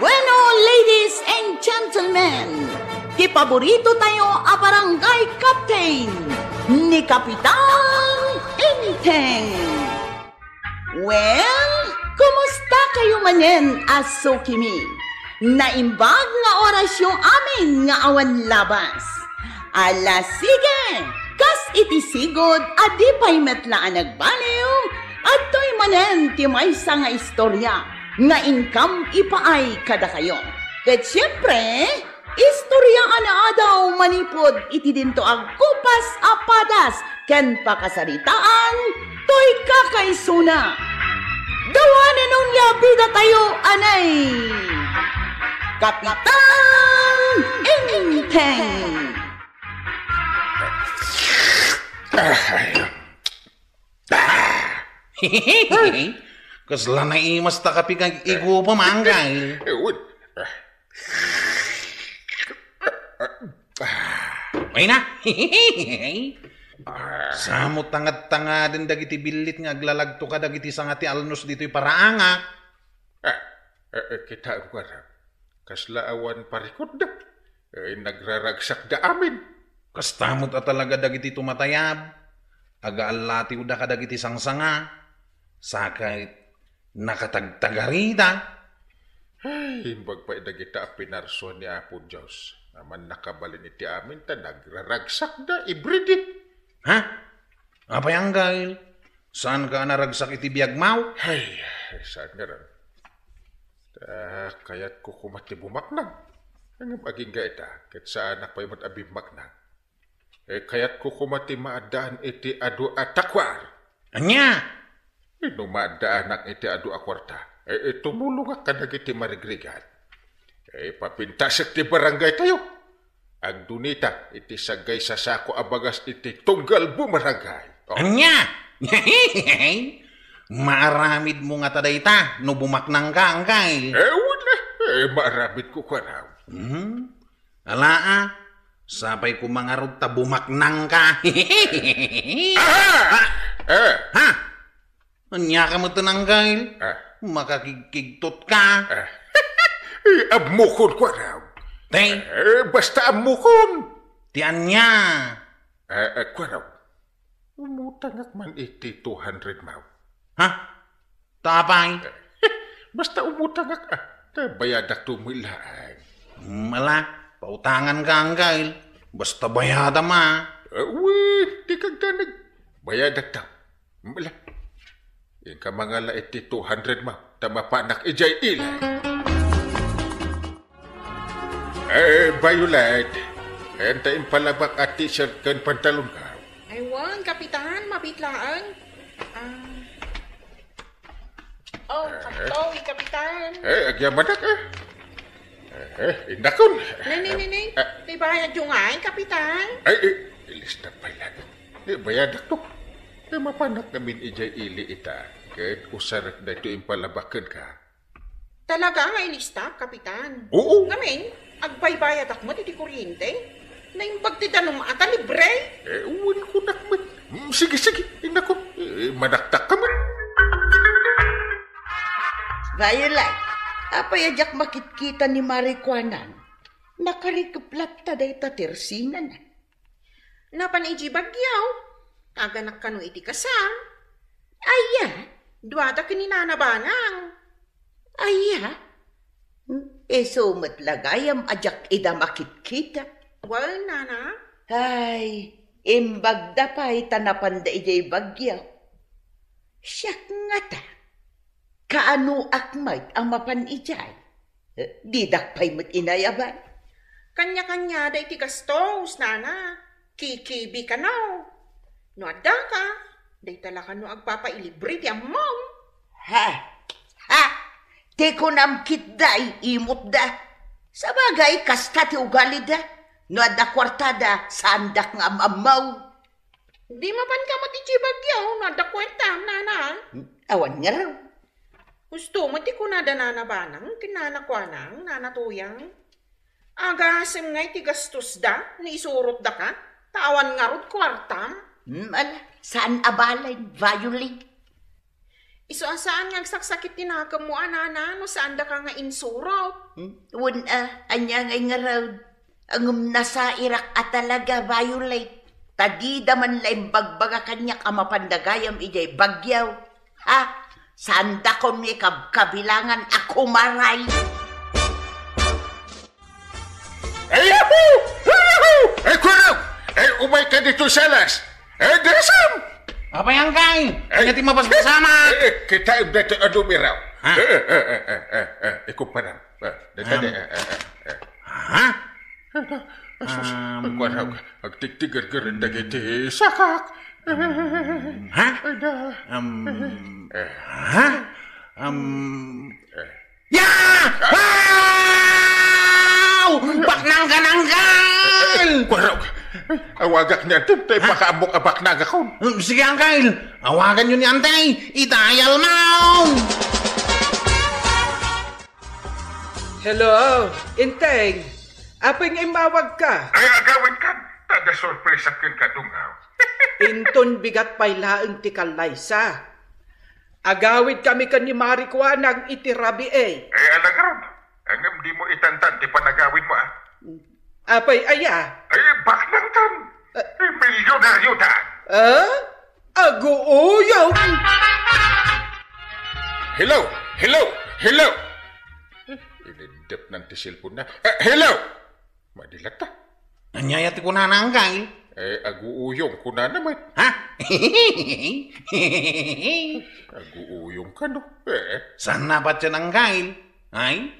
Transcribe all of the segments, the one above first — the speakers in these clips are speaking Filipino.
Bueno, ladies and gentlemen, kipaborito tayo a barangay captain ni Kapitan Inteng. Well, kumusta kayo manen, aso kimi? Naimbag nga oras yung amin nga awan labas. Ala sige, kas itisigod adi pa'y metlaan nagbaliw at to'y manen ti maysa nga istorya nga income ipaay kada kayo. Ket siyempre, istorya ana daw manipod iti dinto ang kupas apadas ken pakasaritaan to'y kakaisuna. Gawanan nung yabida tayo anay Kapitan Inteng. Kasla na imas ta kapi kang igo pa manggay. Ay na. Samot tangad-tanga din dagiti bilit nga aglalagto ka dagiti sangati alnos dito'y paraanga. Kita ko na. Kasla awan parikot da. Nagraragsak da amin. Kastamot at talaga dagiti tumatayab. Agaalati uda ka dagiti sangsanga. Sakay nakatagtagarita. Ay, imbag pa idagita pinarso ni Apo Diyos. Naman nakabalin iti amin ta nagraragsak da ibridi. Ha? Apayang gail? Saan ka naragsak iti biyagmaw? Ay, saan nga rin? Kaya't ko kumati bumaknang. Ang maging gaita, kat saan na pa'y matabimaknang. Kaya't ko kumati maadaan iti adu atakwar. Anya? Nung maadaan ang iti adu akwarta, tumulong ka nagiti marigrigan. Papintasik ti barangay tayo. Ang dunita, iti sagay sasako abagas iti tunggal bumarangay. Oh. Anya? Maaramid mo nga tadayta, no bumaknang ka angkay. Wala. Maaramid ko ka raw. Alaa, sapay ko mga ruta bumaknang ka. Ha? Anya ka mo tanangkay? Makakigkigtot ka. Abmukon ko raw. Tay? Basta abmukon. Ti anya? Ko raw. Umutangak man iti 200 maw. Ha? Tapay? Basta umutangak bayadak tumilaan. Mala, pautangan ka angkay. Basta bayada ma. Uy, di kag danag. Bayadak daw. Mala. Ika mga la iti 200 maw. Tamapanak ijay ilay. Violet. Entayin palabak at t-shirt kan pantalon ka. Aywan, Kapitan, mabitlaan. Kapitoy, Kapitan. Agyaman na ka. Indakon. Nay. May bayad yung ay, Kapitan. Ilista pa lang. Bayadak to. Mapanak namin ijay ili ita. Kahit usarak na ito impalabakan ka. Talaga nga ilista, Kapitan? Oo. Ngamin, agbaybayad ako mo diti kuryente. Naimbag ti danong ata libre. Wala ko nakman. Sige. Indakon. Manaktak ka man. Violet, apayajak makitkita ni Marikwanan. Nakarikuplat ta day tatirsinan. Napan iji bagyaw. Aganak ka no iti kasam. Aya? Duwata kininanabanang. Aya? Sumatlagayam ajak ida makitkita. Well, nana. Ay, imbagda pa itanapan da ijay bagyaw. Siyak nga ta. Kaano akmay ang mapan ijay? Didak pa'y mat inayaban. Kanya-kanya da iti gastos, nana. Kikibi ka no. No adda ka. Day talaka no agpapailibre ti amom. Ha? Te ko namkit day imot da. Sabagay, kasta ti ugali da. No adda kwartada, sandak nga amamaw. Di mapan ka matiji bagyaw, no adda kwenta, nana. Awan nga raw. Gusto mo ti kunada nanabanang, kinanakwanang, nanatuyang. Agasim nga'y ti gastos da, nisurot da ka, tawan nga rot kwartam. Saan abalay, Violet? Iso asaan nga saksakit tinakam mo, anana, no saan da ka nga insurot? Anya ngay nga raw, ang nasa Iraq at talaga violate. Tadida man laing bagbaga kanya kamapandagayam ijay bagyaw. Ha? Sanda ko ni kabilangan ako maray. Ay, yahoo! Ay, kurang! Ay, umay ka dito sa alas! Ay, dasam! Apa yang kay? Ingati mabas bersama. Kita udah teradu mirau. Hah? Ikut parang. Hah? Kuarang, agtik-tigar gerenda gitu, sakak. Hah? Hah? Ya! Wow! Baknang-kanangkan! Kuarang, awagak niya tayo pakaabok abak naga ko. Sige, Uncle. Awagan nyo ni Antay. Itayal mo! Hello, Inteng. Apeng imawag ka? Ay, agawin ka. Tada surprise akin ka dungaw. Inton bigat pay laeng ti Kalaysa. Agawid kami kan ni Marikwa ng itirabi eh. Ay, alagaron. Angam di mo itantan, di pa nagawin mo Apay aya? Ay, baklang tan. Ay, milyonaryo tan. Aguuyaw! Hello! Inindap ng tisilpon na. Hello! Madilat ta. Anyayat ko na Uncle. Aguuyong ko na naman. Ha? Aguuyong ka no. Saan na ba siya Uncle? Ay?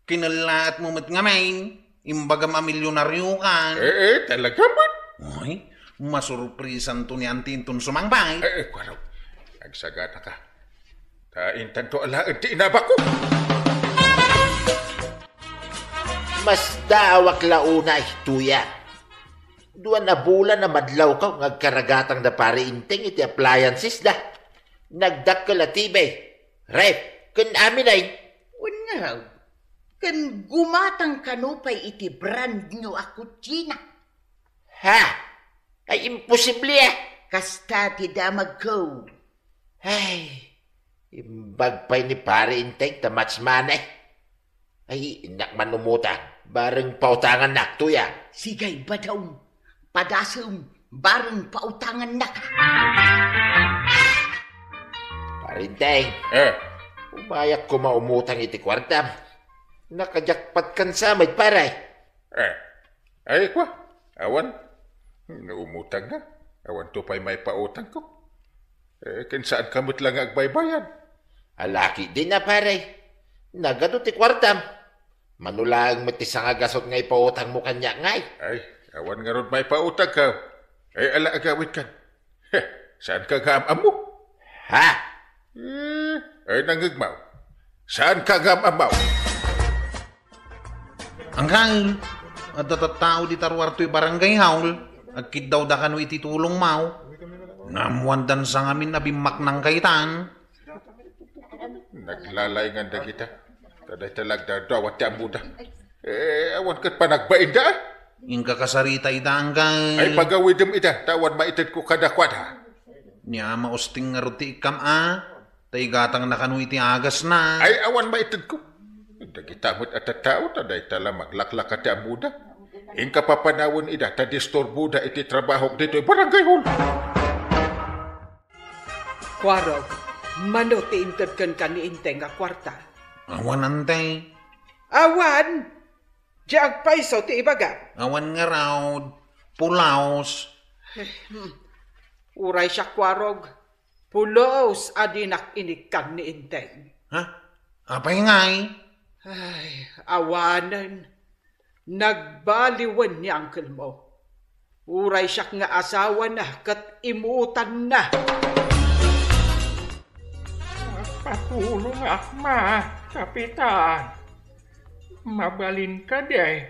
Kinalaat mo mat ngamain. Imbaga mamilyonaryo ka. Talaga man. Ay, masurprisan to ni Antintun sumangbay. Kwaraw. Agsagana ka. Taintan to ala, di inaba ko. Mas daawak launa tuya. Duan na bulan na madlaw ka ngagkaragatang na pari inteng iti appliances da. Nagdak ka latibay. Rep, kun amin ay. Unaw, kan gumatang kanupay iti brand nyo ako China. Ha? Ay imposible Kasta ti damag ko. Ay, imbag pa'y ni pari inteng tamats manay. Ay, inak manumutan. Bareng pautangan nak tuya. Sigay ba daw? Padasam, bareng pautangan na ka. Parinteng, umayak ko maumutang iti kwartam. Nakajakpat kan sa may paray. Ay, kwa. Awan. Naumutang na. Awan to pa'y may pautang ko. Kinsaan kamot lang agbaybayan. Alaki din na paray. Nagado ti kwartam. Manulang matisang agasot nga ipautang mo kanya ngay. Ay, awan nga ron may pautang ka. Ay, ala agawit kan. Saan ka gamam mo? Ha? Ay, nangigmaw. Saan ka gamam mo? Uncle, at tao di tarwar to'y barangay haul. Agkid daw da kano iti tulong mau. Namuandan sa ngamin na bimak ng kaitan. Naglalay nga da kita. Taday talag da dawat ya muda. Awan kat pa nagbain da. Ingka kasarita ita Uncle. Ay pagawidem ita. Tawan maitid ko kadakwad ha. Niya mausting nga ruti ikam Tay gatang na kano iti agas na. Ay awan maitid ko. Dagitamot at tao. Taday tala maglaklak at ya muda. Ingka papanawon ida. Tadistor buda iti trabaho dito. Barangay hul. Kwaraw, mano ti intad kan ni Inteng nga kwarta. Awan Antay. Awan! Diag paiso ti ibaga. Awan nga raw. Pulaos. Uray siya kwarog. Pulos adinak inikan ni Inteng. Ha? Apay ngay? Ay, awanan. Nagbaliwan ni uncle mo. Uray siya nga asawa na kat imutan na. Patulong akma, kapitan. Mabalin ka day.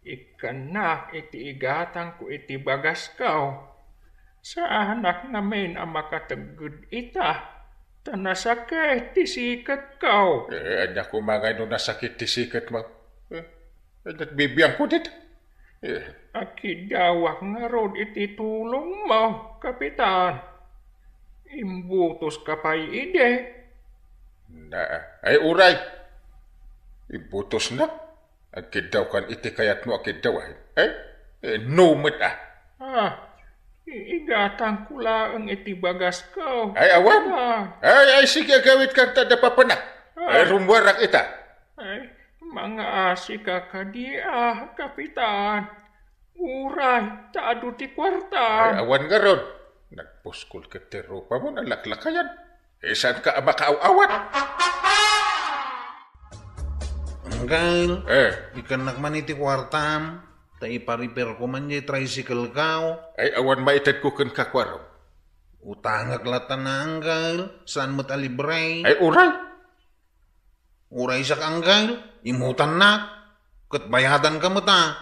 Ikanak iti igatang ko iti bagas kaw. Sa anak namin ang makatagod ita. Tanasakit ti sikat kaw. Anak ko mga nung nasakit ti sikat mo. Bibiyang ko dito. Akidawak nga ron iti tulong mo, kapitan. Imbutos ka pa'y ide. Na, ay uray. Ibutos na. Agkid daw kan iti kayat mo agkid daw ay. Numit Igatang kula ang iti bagas ko. Ay awan. Ay sige gawit kang tada papanak. Ay rumwarak ita. Ay, mga asi ka kadia, kapitan. Uray, taado ti kwarta. Ay awan nga ron. Nagpuskol ka ti rupa mo, nalaklakayan. Saan ka makaaw-awat? Anggal, ikan nakman iti kwartam. Ta ipariper ko man di tricycle kao. Ay awan maitad ko kan kakwaro. Utangak latan na anggal. Saan mo't alibre? Ay uray. Uray sak anggal. Imutan na. Kat bayadan ka mo ta.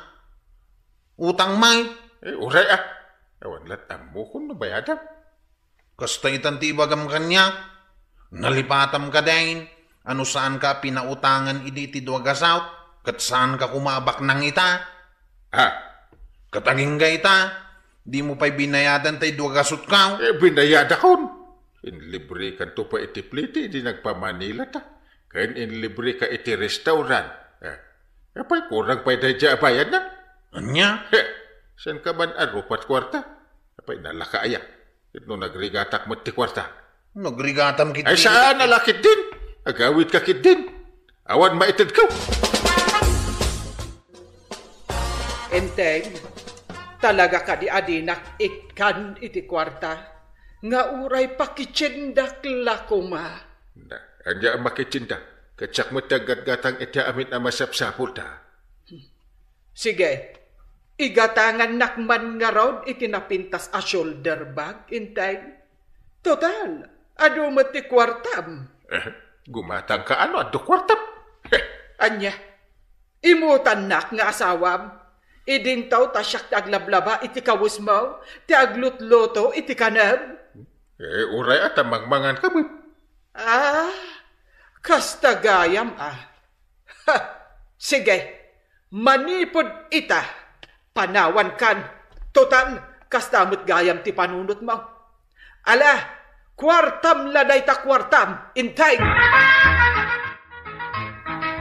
Utang may. Ay uray Awan latam mo kung nabayadan. Kasta itan tibagam kanya. Nalipatam ka din. Ano saan ka pinautangan idi ti duagasaw? Kat saan ka kumabak ng ita? Kataging ga ita. Di mo pa'y binayadan tayo duagasot ka. Binayada kon. Inlibre kan to pa iti pliti. Di nagpamanila ta. Kain inlibre ka iti restaurant. Pa'y kurang pa'y dadya bayad na. Anya? Saan ka man arupat kwarta? Pa'y nalakaaya. Ito nagrigatak mo ti kwarta. Nagrigatam kit. Ay saan nalakit din? Agawit ka kit din. Awan maitid ka. Enteng, talaga ka di adinak ikan iti kwarta. Nga uray pakitsindak lakuma. Anya ang makitsinda. Katsak mo tagat-gatang iti amin na masapsapul ta. Sige, igatangan nakman nga raw itinapintas a shoulder bag, Enteng. Total, ado mo ti kwartam. Gumatang ka ano, ado kwartam. Anya, imutan nak nga asawam. Idintaw ta siyak ti aglablaba iti kawus mo, ti aglutloto iti kanam. Uray at amangmangan ka mo. Kastagayam Sige, manipod ita, panawan kan. Total, kastamot gayam ti panunot mo. Ala, kwartam laday ta kwartam, intay.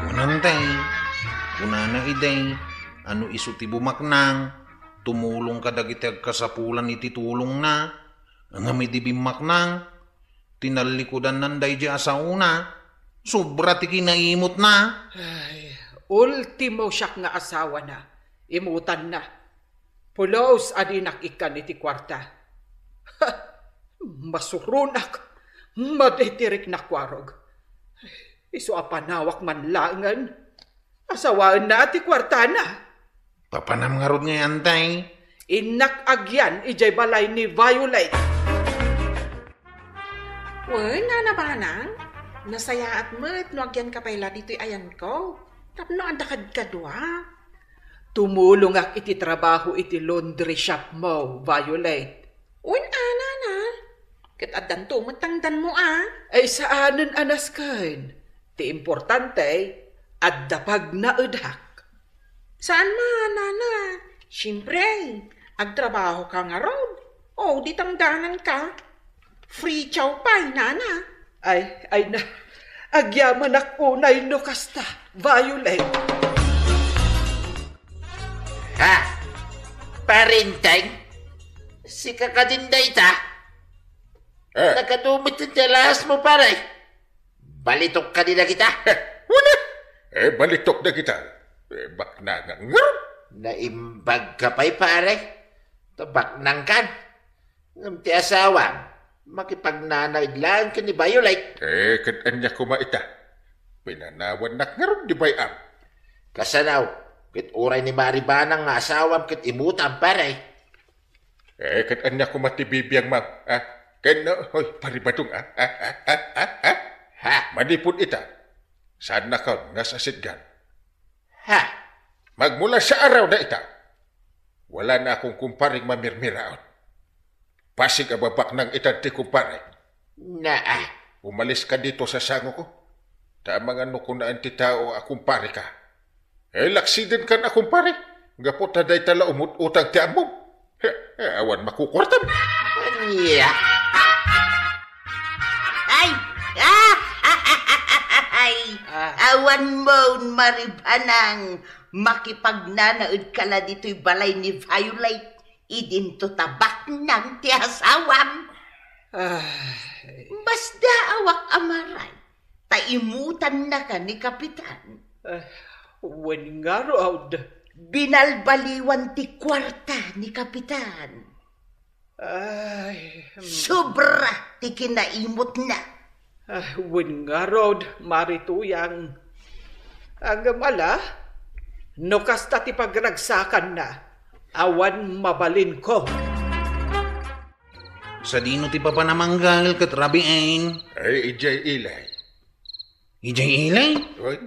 Kunantay, kunana iday. Ano iso ti bumaknang, tumulong ka dagiti agkasapulan iti tulong na, ang amidi bimaknang, tinalikodan nanday di asauna, sobra ti kinaimot na. Ay, ultimo siyak nga asawa na, imutan na. Pulos adinak ikan iti kwarta. Masurunak, madetirik na kwarog. Iso apanawak man langan, asawaan na ati kwarta na. Papanam nga rod nga antay. Inak agyan, ijay balay ni Violet. Uy, nga na banang? Nasayaat mo at nuagyan ka pala dito'y ayan ko. Tapno andakad ka dua. Tumulong ak iti trabaho iti laundry shop mo, Violet. Uy, ana na. Katadan tumutangdan mo Ay saanan anas kan? Ti importante, at dapag na udhak. Saan man, nana? Siyempre, agtrabaho ka nga ron. O, di tangdanan ka. Free chow pie, nana. Ay na, agyaman ak unay no kasta, Violet. Parinteng? Sika ka din da ita? Nakadumit yung talas mo, pare. Balitok ka din na kita. Wala. Balitok na kita. Bakna nga nga. Naimbag ka pa'y pare. Tabaknang kan. Ng ti asawa. Makipagnanaid lang ka ni Violet. Katan niya kumaita. Pinanawan na nga rin di bayam. Kasanaw, kit uray ni Maribanang nga asawam kit imutan pare. Katan niya kumatibibiyang mam. Hoy, paribadong Manipod ita. Saan na ka nga sa sidgan? Magmula sa araw na ita, wala na akong kumparing mamirmiraon. Pasig ababak ng itanti kumpare. Umalis ka dito sa sango ko. Tamang ano ko na anti tao akumpare ka. Laksiden ka na kumpare. Nga po taday tala umut-utang ti amom. Awan makukwartam. Ay, awan mo, maribanang, makipagnanaod ka la dito'y balay ni Violet, idinto tabak ng tiasawam. Basta awak amaray, taimutan na ka ni Kapitan. Wen nga raw. Binalbaliwan ti kwarta ni Kapitan. Ay, Sobra ti kinaimot na. wen nga raw, marituyang. Ang mala, no kasta ti pagragsakan na, awan mabalin ko. Sa dino ti papanamanggal kat rabiin. Ay, ijay ilay. Ijay ilay? Oy,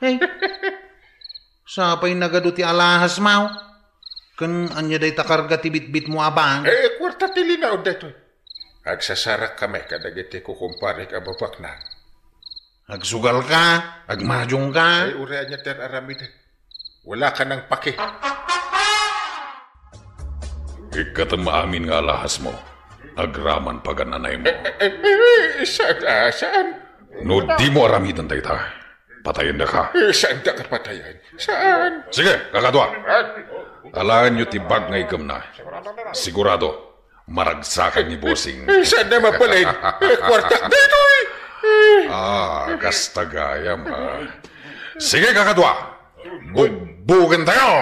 Hey. Sapay nagado ti alahas mau. Kan anya day takarga ti bitbit mo abang. kwarta ti linaw dito. Agsasarak kami kadagiti kukumparik ababak na. Agsugal ka, agmajong ka. Ay, uriya niya ter aramidan. Wala ka ng paki. Ikatamaamin nga alahas mo. Agraman pagananay mo. Saan? No di mo aramidan dayta. Patayin na ka. Saan da ka patayan? Saan? Sige, kakadwa. Alaan nyo tibag nga igam na. Sigurado, maragsakan ni Bossing. Saan na mapalin? Kwarta dito Kastagayam ha. Sige, kakadwa. Bugbugin tayo.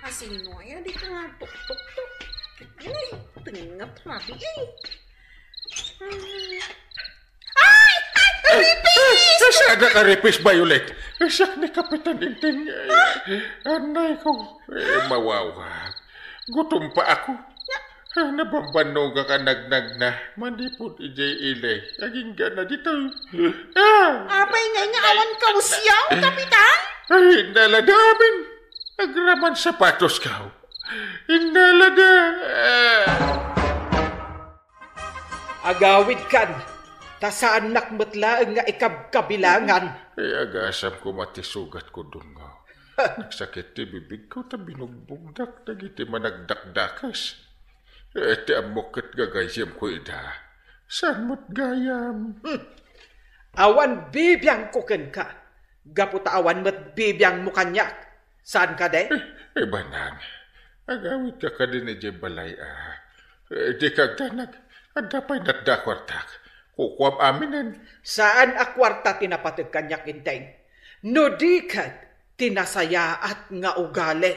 Asino, ay, di ka nga tuk-tuk-tuk. Ay, tingat rabi eh. Saan na ka ripis, Violet? Saan ni Kapitan Inting? Anay ko. Mawawa. Gutom pa ako. Nabambanog ka nagnag na. Manipod ijay ilay. Aging gana dito. Apay nga awan ka usyaw, Kapitan? Ay, naladamin. Agraman sapatos ka. Inalada. Agawid kan, ta saan nakmatlaang nga ikabkabilangan. Ay, agasam ko matisugat ko dun nga. Nagsakit ti bibig ko, ta binugbugdak, nagiti managdakdakas. Ti amokit gagayam ko ida. Saan mo't gayam? Awan bibiyang kuken ka. Gaputa awan mo't bibiyang mukanyak. Saan ka de? Banang, agawid ka ka din ni balay di kagdanag, adapay natdakwartak. Kukwam aminin. Saan akwarta tinapatag kanyak inteng? No di kat tinasayaat nga ugali.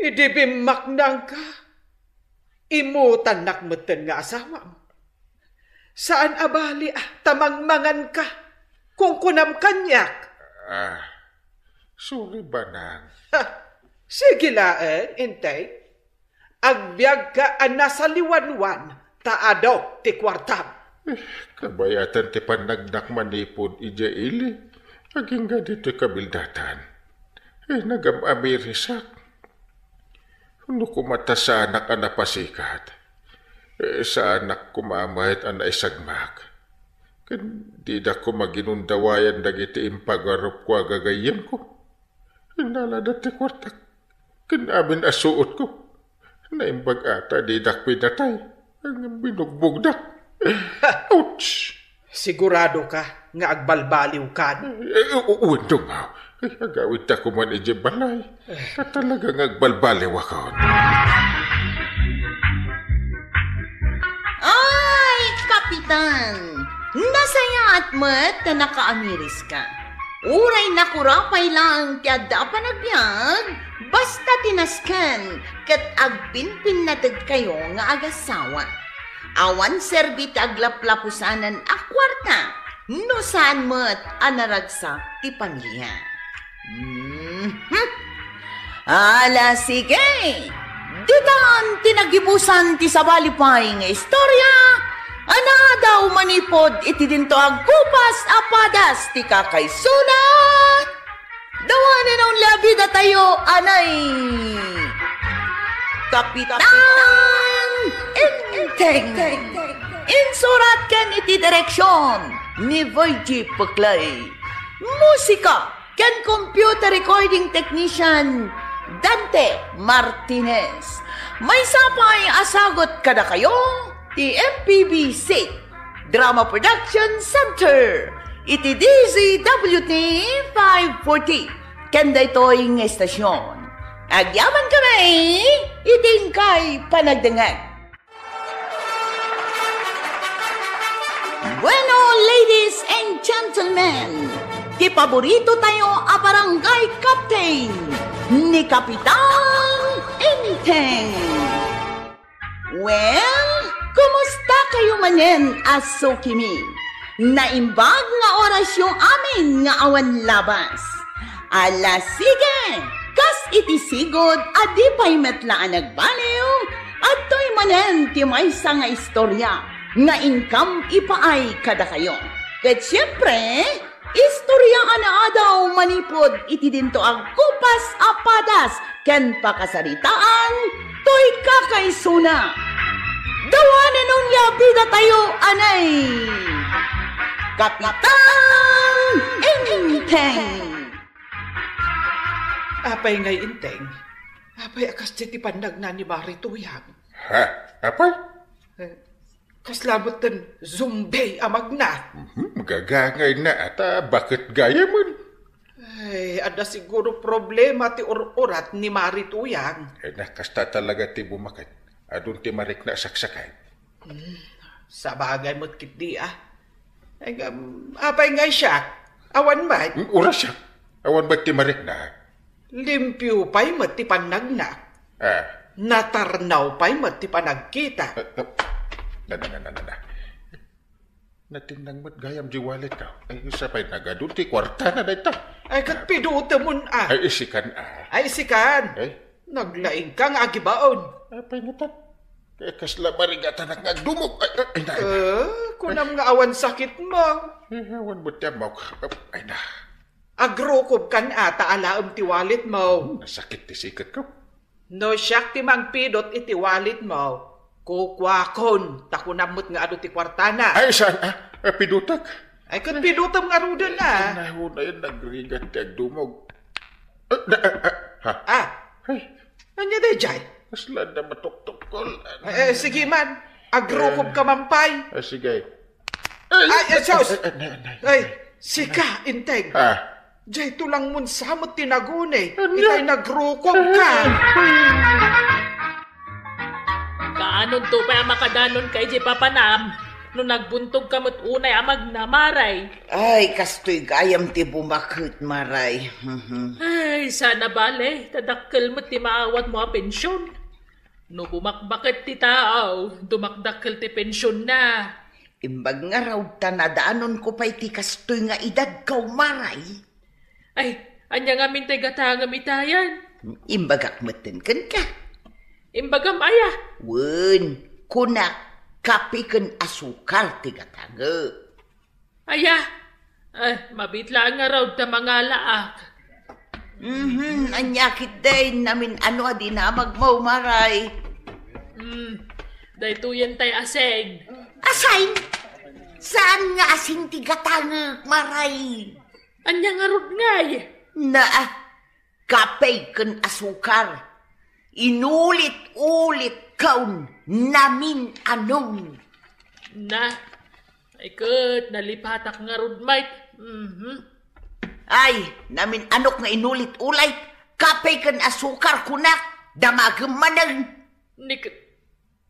Idibimaknang ka. Imutan nakmeten nga asawam. Saan abali tamangmangan ka kung kunam kanyak? Sorry, Banang. Sige laen, intay. Agbyag ka nasa liwanwan, taado ti kwartam. Kabayatan ti panagnak manipod ija ili. Aging nga dito kabildatan. Nagamamirisak. Ano kumata sa anak ang napasikat. Sa anak kumamahit ang naisagmak. Di da ko maginundawayan dagiti impagarup ko agagayam ko. Nalada ti kwartak. Kinamin asuot ko. Naimbag ata di dak pinatay. Ang binugbugdak. Ouch! Sigurado ka nga agbalbaliw ka. Uwendo nga. Agawid ta ko man ije balay. Talagang agbalbaliw ako. Ay, Kapitan! Nasayaat mo't na nakaamiris ka. Uray na kurapay lang kaya da pa nagbiag, basta tinaskan kat agpinpin natag kayo nga agasawa. Awan serbit aglaplapusanan akwarta, no saan mo't anaragsa ti pamilya. Ala, sige! Ditan tinagibusan ti sabalipay nga istorya, ana daw manipod iti dinto agkupas apadas ti kakaysulat. Dawanin ang labi da tayo, anay. Kapitan Inteng. Insurat ken iti direksyon ni Virgie Puklay. Musika ken computer recording technician Dante Martinez. May sapay asagot kada kayo, ti MPBC Drama Production Center, iti DZWT 540. Kanda ito'y ng estasyon. Agyaman kami, iting kay panagdangag. Bueno, ladies and gentlemen, di paborito tayo a barangay captain ni Kapitan Inteng. Well, kumusta kayo manen asukimi? Naimbag nga orasyon amin nga awan labas. Ala sige, kas iti sigod adi pa'y metlaan nagbaliw at to'y manen ti maysa nga istorya nga income ipaay kada kayo. Ket siyempre, istorya ana adaw manipod iti dinto ang kupas apadas ken pakasaritaan to'y kakaisuna. Dawanan nung yabida tayo anay Kapitan Inteng. Apay ngay Inteng, apay akas ti pandag na ni Mari Tuyang. Ha? Apay? Kaslabot ten zumbay amag na. Magagangay na ata. Bakit gaya mo? Ay, ada siguro problema ti urat ni Mari Tuyang. Nakasta talaga ti bumakat. Adun ti marik na saksakay. Sa bagay mo't kiti Ay, apay ngay siya. Awan ba? Oras siya. Awan ba ti marik na? Limpyo pa'y mo't ti panag na. Natarnaw pa'y mo't ti panagkita. Natinang mo't gayam di wallet ka. Ay, isa pa'y nagadun ti kwarta na dito. Ay, kat piduta mo na. Ay, isikan Ay, isikan. Ay? Naglaing kang agibaon. Apay nga kaya kasla marigatan at nagdumog. Kunam nga awan sakit mo. Awan mo tiyan mo. Ay na. Agrokob kan ata alaam ti walit mo. Nasakit ti sikat ko. No siyak ti mang pidot iti walit mo. Kukwakon. Takunamot nga ado ti kwartana. Ay, saan? Pidutak? Ay, kan pidutam nga rudan na. Nahuna yun, nagrigat ti agdumog. Ay, anya day jay? Kasla na matuktukol. Sige man. Agrokob ka mampay. Sige. Ay, Sos! Ay, sika, Inteng. Ha? Jay, tulang mun samot tinagune. Itay nagrokob ka. Kaanon to pa makadanon kay Jay Papanam? No nagbuntog kamot unay amag na maray. Ay, kastoy gayam ti bumakit maray. Ay, sana bale, tadakkel mo ti maawat mo a pensyon. No bumakbakit ti tao, dumakdakkel ti pensyon na. Imbag nga raw tanadaanon ko pa'y ti kastoy nga edad kaw maray. Ay, anya nga mintay gatangam itayan. Imbagak maten kan ka. Imbagam aya. Wen, kunak. Kapi ken asukar ti katanga. Aya, mabitla nga raw ta mga laak. Anyakit din namin ano adi na magmaw maray. Dahito yan tay aseng. Asay? Saan nga asing ti katanga maray? Anya nga rod ngay. Na, kapi ken asukar. Inulit-ulit kaun namin anong. Na, ay kat, nalipatak nga rod, mate. Ay, namin anok nga inulit-ulit. Kapay kan asukar kunak, damagam manang.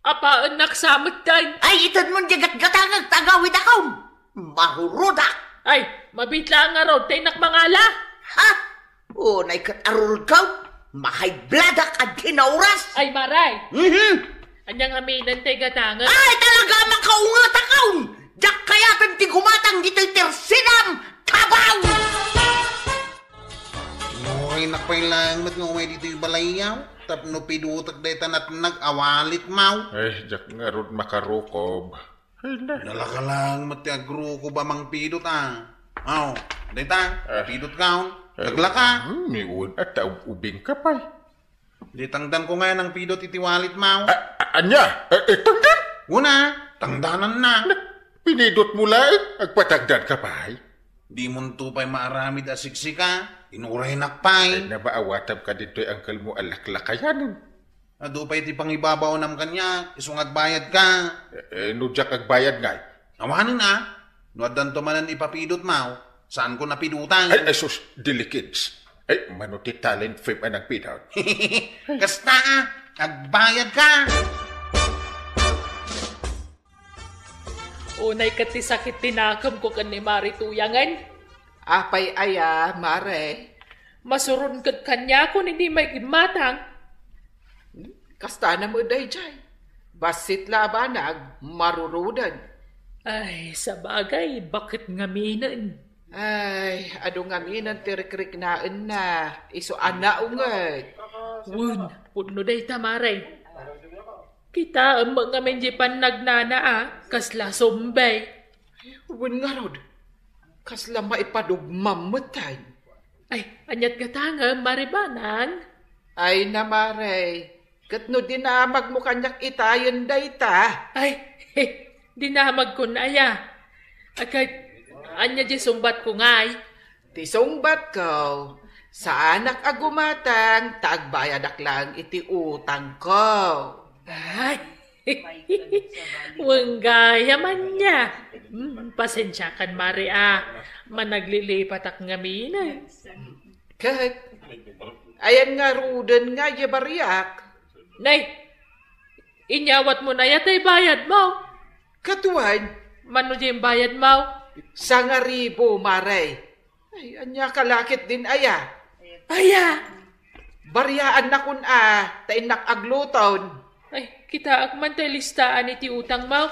Apa anak samot tayo. Ay, itad mo jagat-gatangag tagawid akaw. Mahurudak. Ay, mabitla nga rod, tayo nakmangala. Ha? O, naikat arul kaw. Mahay-bladak at kinauras. Ay, maray. Anyang aminan tayo gatangan. Ay, talaga makaungat akaw. Jak kaya ti gumatang dito'y tersinam. Kabaw! Okay, nakpailang mat nga umay dito yung balayaw. Tapno pidutak dayta nat nag-awalit mau. Ay, jak nga rod makarukob. Ay na. Nalaka lang mat ti agro ko ba mang pidot dayta, pidot kaon. Naglaka. Miun at ubing ka pa. Di tangdan ko nga ng pidot itiwalit mau. Anya? Tangdan? Una, tangdanan na. Pinidot mo lang, agpatagdan ka pa. Di mo to pa'y maaramid asiksika. Inuray Ay nakpay. nabaawatam ka dito ang kalmo alaklakayanin. Ado pa iti pangibabaw nam kanya. Isungat bayad ka. Nudyak ag bayad nga. Awanin Nuadan to manan ipapidot mau. Saan ko napidutan? Ay, sus, dili kids. Ay, manuti talent fame ang pidaw. Kasta agbayad ka. Unay kati sakit tinakam ko kan ni Marituyangan. Apay aya, mare. Masurun kat kanya ko hindi may gimatang. Kasta na mo day jay. Basit labanag, marurudan. Ay, sa bagay, bakit ngaminan? Ay, ado nga minan tirikrik naan na. Iso ana unget. Wun, puno day tamare. Kita ang mga menjipan nagnana kasla sombay. Wen nga rod. Kasla maipadugmam matay. Ay, anyat katanga, maribanang. Ay namare. Katno dinamag mo kanyak itayon dayta. Ay, dinamag ko na aya. Agad, anya di sumbat ko ngay. Tisungbat ko. Sa anak agumatang, taagbayadak lang iti utang ko. Ay, wanggaya man niya. Pasensya kan, Mari, managlilipat ak ngaminan. Kat, ayan nga rudan nga yabariak. Nay, inyawat mo na yatay bayad mo. Katuan, Mano yung bayad mo? 1,000, mare. Ay, anya kalakit din aya. Aya! Baryaan na kun tainak agluton. Ay, kita akman tayo listaan iti utang mo.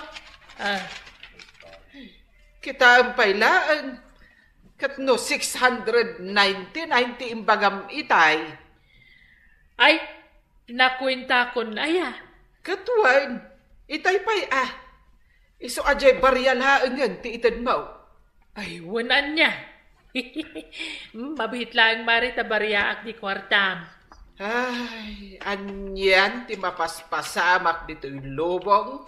Kita ang pailaan. Katno 690 imbagam itay. Ay, nakwenta kon aya. Katuan, itay pay Iso ajay baryal haangan ti itad mo. Ay, wanan niya. Mabihit lang Mari tabariaak di kwartam. Ay, anyan ti mapaspasamak dito yung lubong.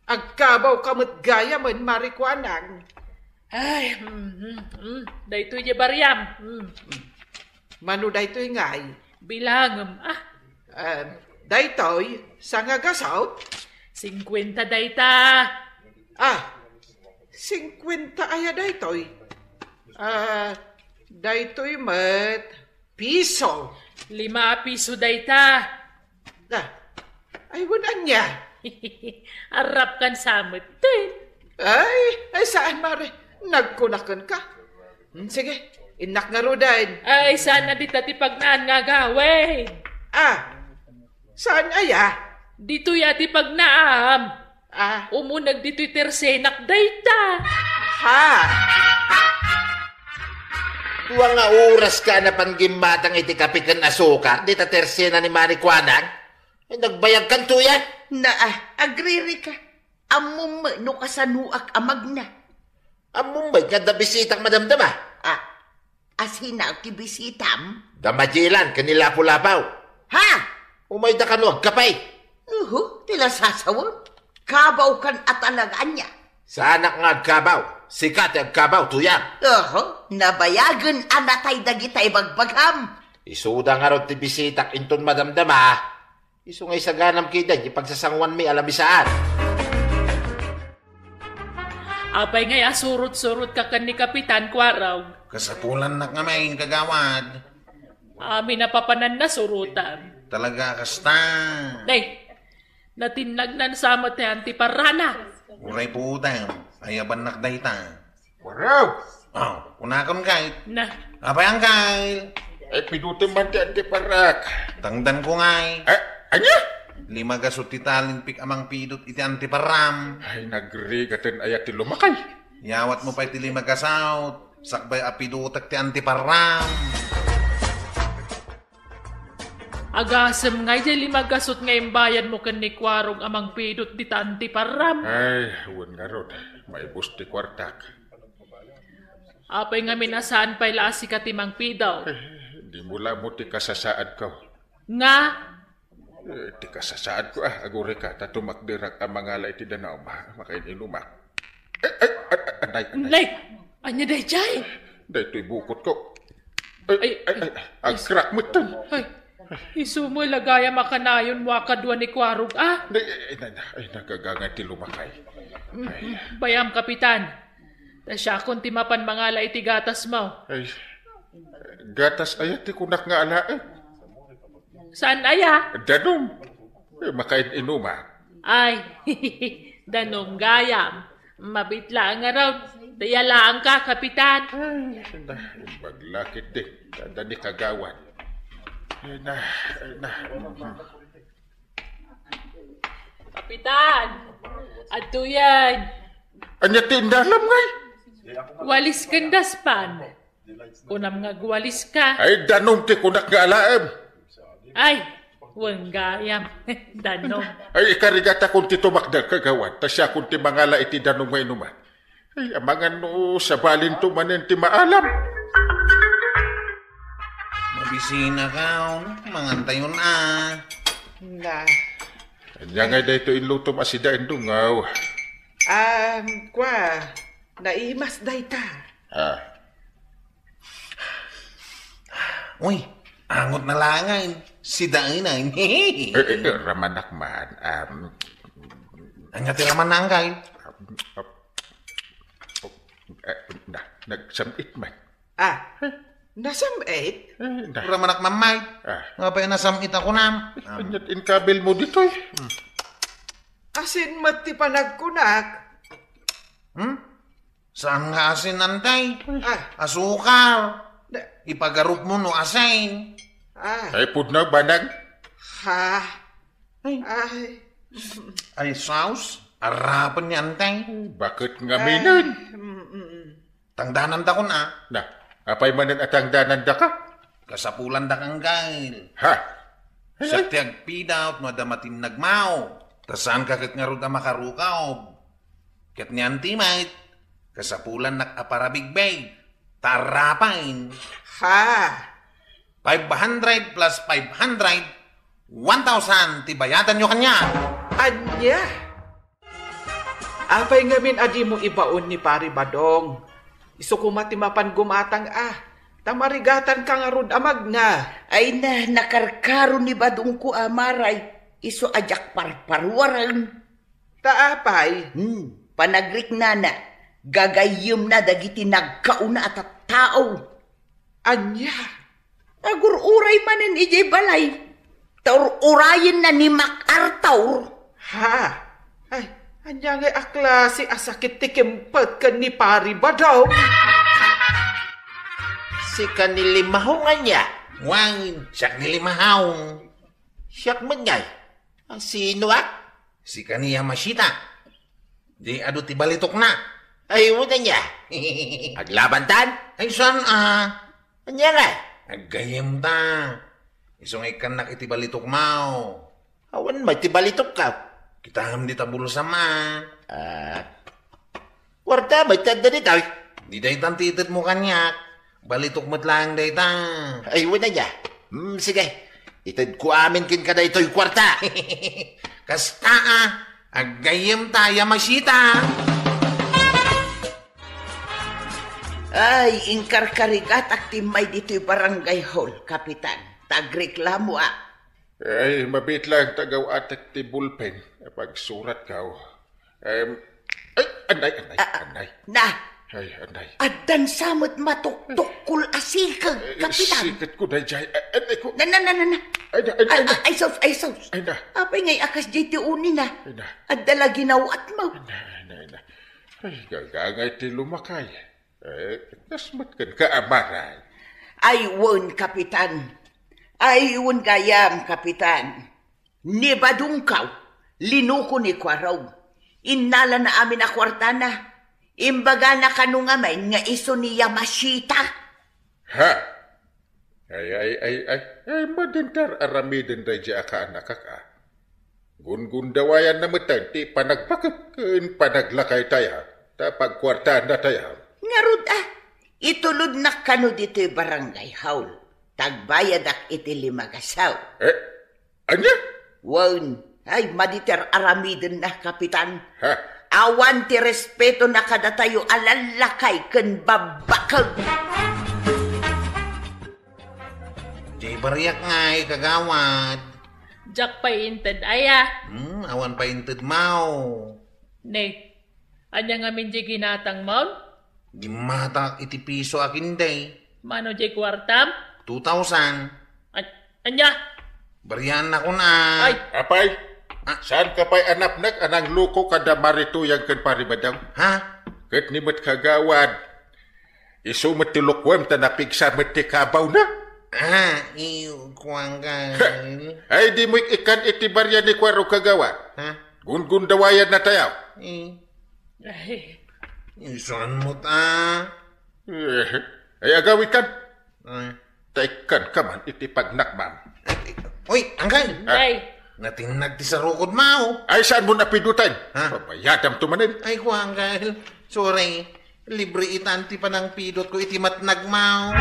Agkabaw kamot gaya man marikwanang. Ay, dayto di bariam. Mano daytoy ngay? Bilangam, Daytoy, sangagasaw? 50 dayta. 50 aya daytoy. Daytoy mat piso. 5 piso dayta. Ay, wanan niya. Arap kan samot. Ay, saan mare? Nagkunakan ka. Sige, inak nga rodan. Ay, sana di tatipagnaan nga gawin. Saan aya? Dito yati pagnaam. Umunag dito'y tersenak dayta. Tuwa nga oras ka na panggimatang iti kapitan asuka, di ta tersena ni Marikwanang. Ay, nagbayag kan tuya? Agriri ka. Amum no kasanuak amag na. Amumbay nga da bisitang madamdama. Asina ki bisitam? Damajilan, kanila pulapaw. Umay da kanuag kapay. Tila sasawon. Kabaw kan at alagaan niya. Sa anak nga agkabaw, sikat agkabaw tuyang. Nabayagan anatay dagitay bagbagam. Isuda nga ron ti bisitak inton madamdama. Isu ngay saganam kita, ipagsasangwan mi alamisaan. Apay ngay asurot-surot ka kan ni Kapitan Kwaraw. Kasapulan na kamain kagawad. Amin napapanan na surutan. Talaga kasta. Nay, natinagnan sa mati antiparana. Uray po utang. Ayaban nakdayta. Waraw! Kunakon kahit. Na. Apay ang kahit. Ay, pinutin man ti antiparak. Tangdan ko ngay. Anya? 5 gasot ti talinpik amang pidot iti antiparam. Ay, nagrigatan ayat ti lumakay. Yawat mo pa iti 5 gasaut. Sakbay apidutak ti antiparam. Agasem ngay di 5 gasot ngay bayan mo kan ni Kwarong amang pidot di ta antiparam. Ay, huwag nga ron. May bus ti kwartak. Apay nga minasaan pa'y laasi ka timang pidaw. Di mula mo ti kasasaad ko. Nga? Ti kasasaad ko aguri ka. Tatumakdirak ang mga alay ti danaw makain inumak. Anay. Nay, anya day jay? Day to'y bukot ko. Ang crack mo ito. Ay, isu mo lagaya makanayon mo akadwa ni Kwarog, ah? Ay, nagagangay ti lumakay. Bayam, Kapitan. Tasya kung timapan mangala iti gatas mo. Ay, gatas ayat ti kunak nga ala eh. Saan aya? Danom. Makain inuma. Ay, danom gayam. Mabitla nga raw. Dayalaan ka, Kapitan. Ay, maglakit din. Tanda ni kagawan. Ay, Kapitan! Ato yan! Anya tindalam ngay? Walis kandaspan. Unam nga gwalis ka. Ay, danom ti kunak nga alaem. Ay, wang gayam. Danom. Ay, ikarigata kung ti tumakdal kagawan. Tasya kung ti mangala iti danom nga inuman. Ay, amangan no, sa balin tumanin ti maalam. Mabisina ka, mangantayon Na, Anya nga dito inlutom asida indungaw. naimas day ta. Uy, angot na langain. Si Dainay. Ramanak man. Anya ti raman na ang kain. Nagsamit man. Nasamait? Ramanak mamay. Nga pa yung nasamit ako na. Anyat inkabel mo dito eh. Asin mati panagkunak. Saan nga asin antay? Asukal. Ipagarup mo no asin. Ay, pud na banag. Ha? Ay, sauce. Arapan niya antay. Bakit nga minan? Tangdanan da ko na. Apay manan atang danan da ka? Kasapulan da kang gail. Ha? Sa tiag pidaw, madamatin nagmao. Tasaan ka kakngarod na makarukaw. Kat niyan timait. Kasapulan nakaparabig bay. Tarapain. Ha? 500 plus 500, 1,000 tibayatan nyo kanya. Anya? Apay ngamin adi mo ibaon ni Pari Badong. Iso kumatimapan gumatang tamarigatan ka nga rod amag nga. Ay na, nakarkaro ni Badong ko amaray. Iso ajak parparwaran. Taapay? Panagrik na gagayom na dagiti nagkauna at tao. Anya? Agur-uray manen ijay balay. Taur-urayin na ni Makartaur. Ha? Ay, anya nga aklase asakit tikempet ka ni Pari Badong. Si kanilimahong anya. Wang, siyak nilimahaw. Siyak man ngay. Ang sino Si kaniya masita. Di ado tibalitok na. Ay, mo na niya. Aglabantan? Ay, saan Anya nga? Agayem ta. Isong ikanak itibalitok mao. Awan may tibalitok ka. Kita ham di tabulo sama. Warta, may tanda ni tayo. Di day tantitit mo kanyak. Balitok mo't lang day ta. Ay, wala niya. Sige. Itad ko amin kin ka na ito'y kwarta. Kasta agayem ta Yamashita. Ay, inkarkarigat aktimay dito'y barangay hall, Kapitan. Tagreklamo Ay, mabit lang tagaw atak ti bulpen. Pagsurat ka. Ay, anday. Na, Ay, anday. adan samot matuktukul asikag, Kapitan. Sikat ko na dyan. Anday ko. Na. Ay, sos. Ay, na. Apay ngay akas jiti uni na. Ay, na. Adala ginawat mo. Ay, gagangay ti lumakay. Nasmat kan kaamaran. Ayun, Kapitan. Ayun gayam, Kapitan. Ni Badungkaw, linuko ni Kwaraw. Innala na amin a kwarta na. Imbaga na kanungamay nga iso ni Yamashita. Ha? Ay, madintar aramidin da dya ka anak ka. Gungundawayan na matan, ti panagpakit kun panaglakay tayo. Tapag kwartaan na tayo. Ngarud itulod na kano dito'y barangay haul. Tagbayad ak iti limagasaw. Anya? Wan, ay maditer aramidin na, Kapitan. Ha? Awan ti respeto na kada tayo alalakay ken babakag. Jay bariyak ngay kagawad. Jak pa inted aya. Awan pa inted mau. Ne, anya nga min jay ginatang maun? Gimata iti piso akin day. Mano jay kwartam? 2,000. Anya? Bariyan na ko na. Ay, Apay, saan ka pa'y anapnak anang luko kada marituyang kan paribadaw? Ha? Kat ni mat kagawad. Isu mat tilukwem ta napigsa mat tikabaw na. Kuwang ka. Ay di mo ikan iti barya ni kwaro kagawad. Ha? Gundawayan na tayaw. ay, Saan mo ta? Ay agawit kan. Ay. Taikan ka man iti pagnakman. Uy, angkay. ay, Natinag ti sa rukod mau. Ay saan mo napidutan? Ha? Pabayadam tumanin. Ay, kuwang ka. Sorry. Libre itanti pa ng pidot ko iti matnag mau.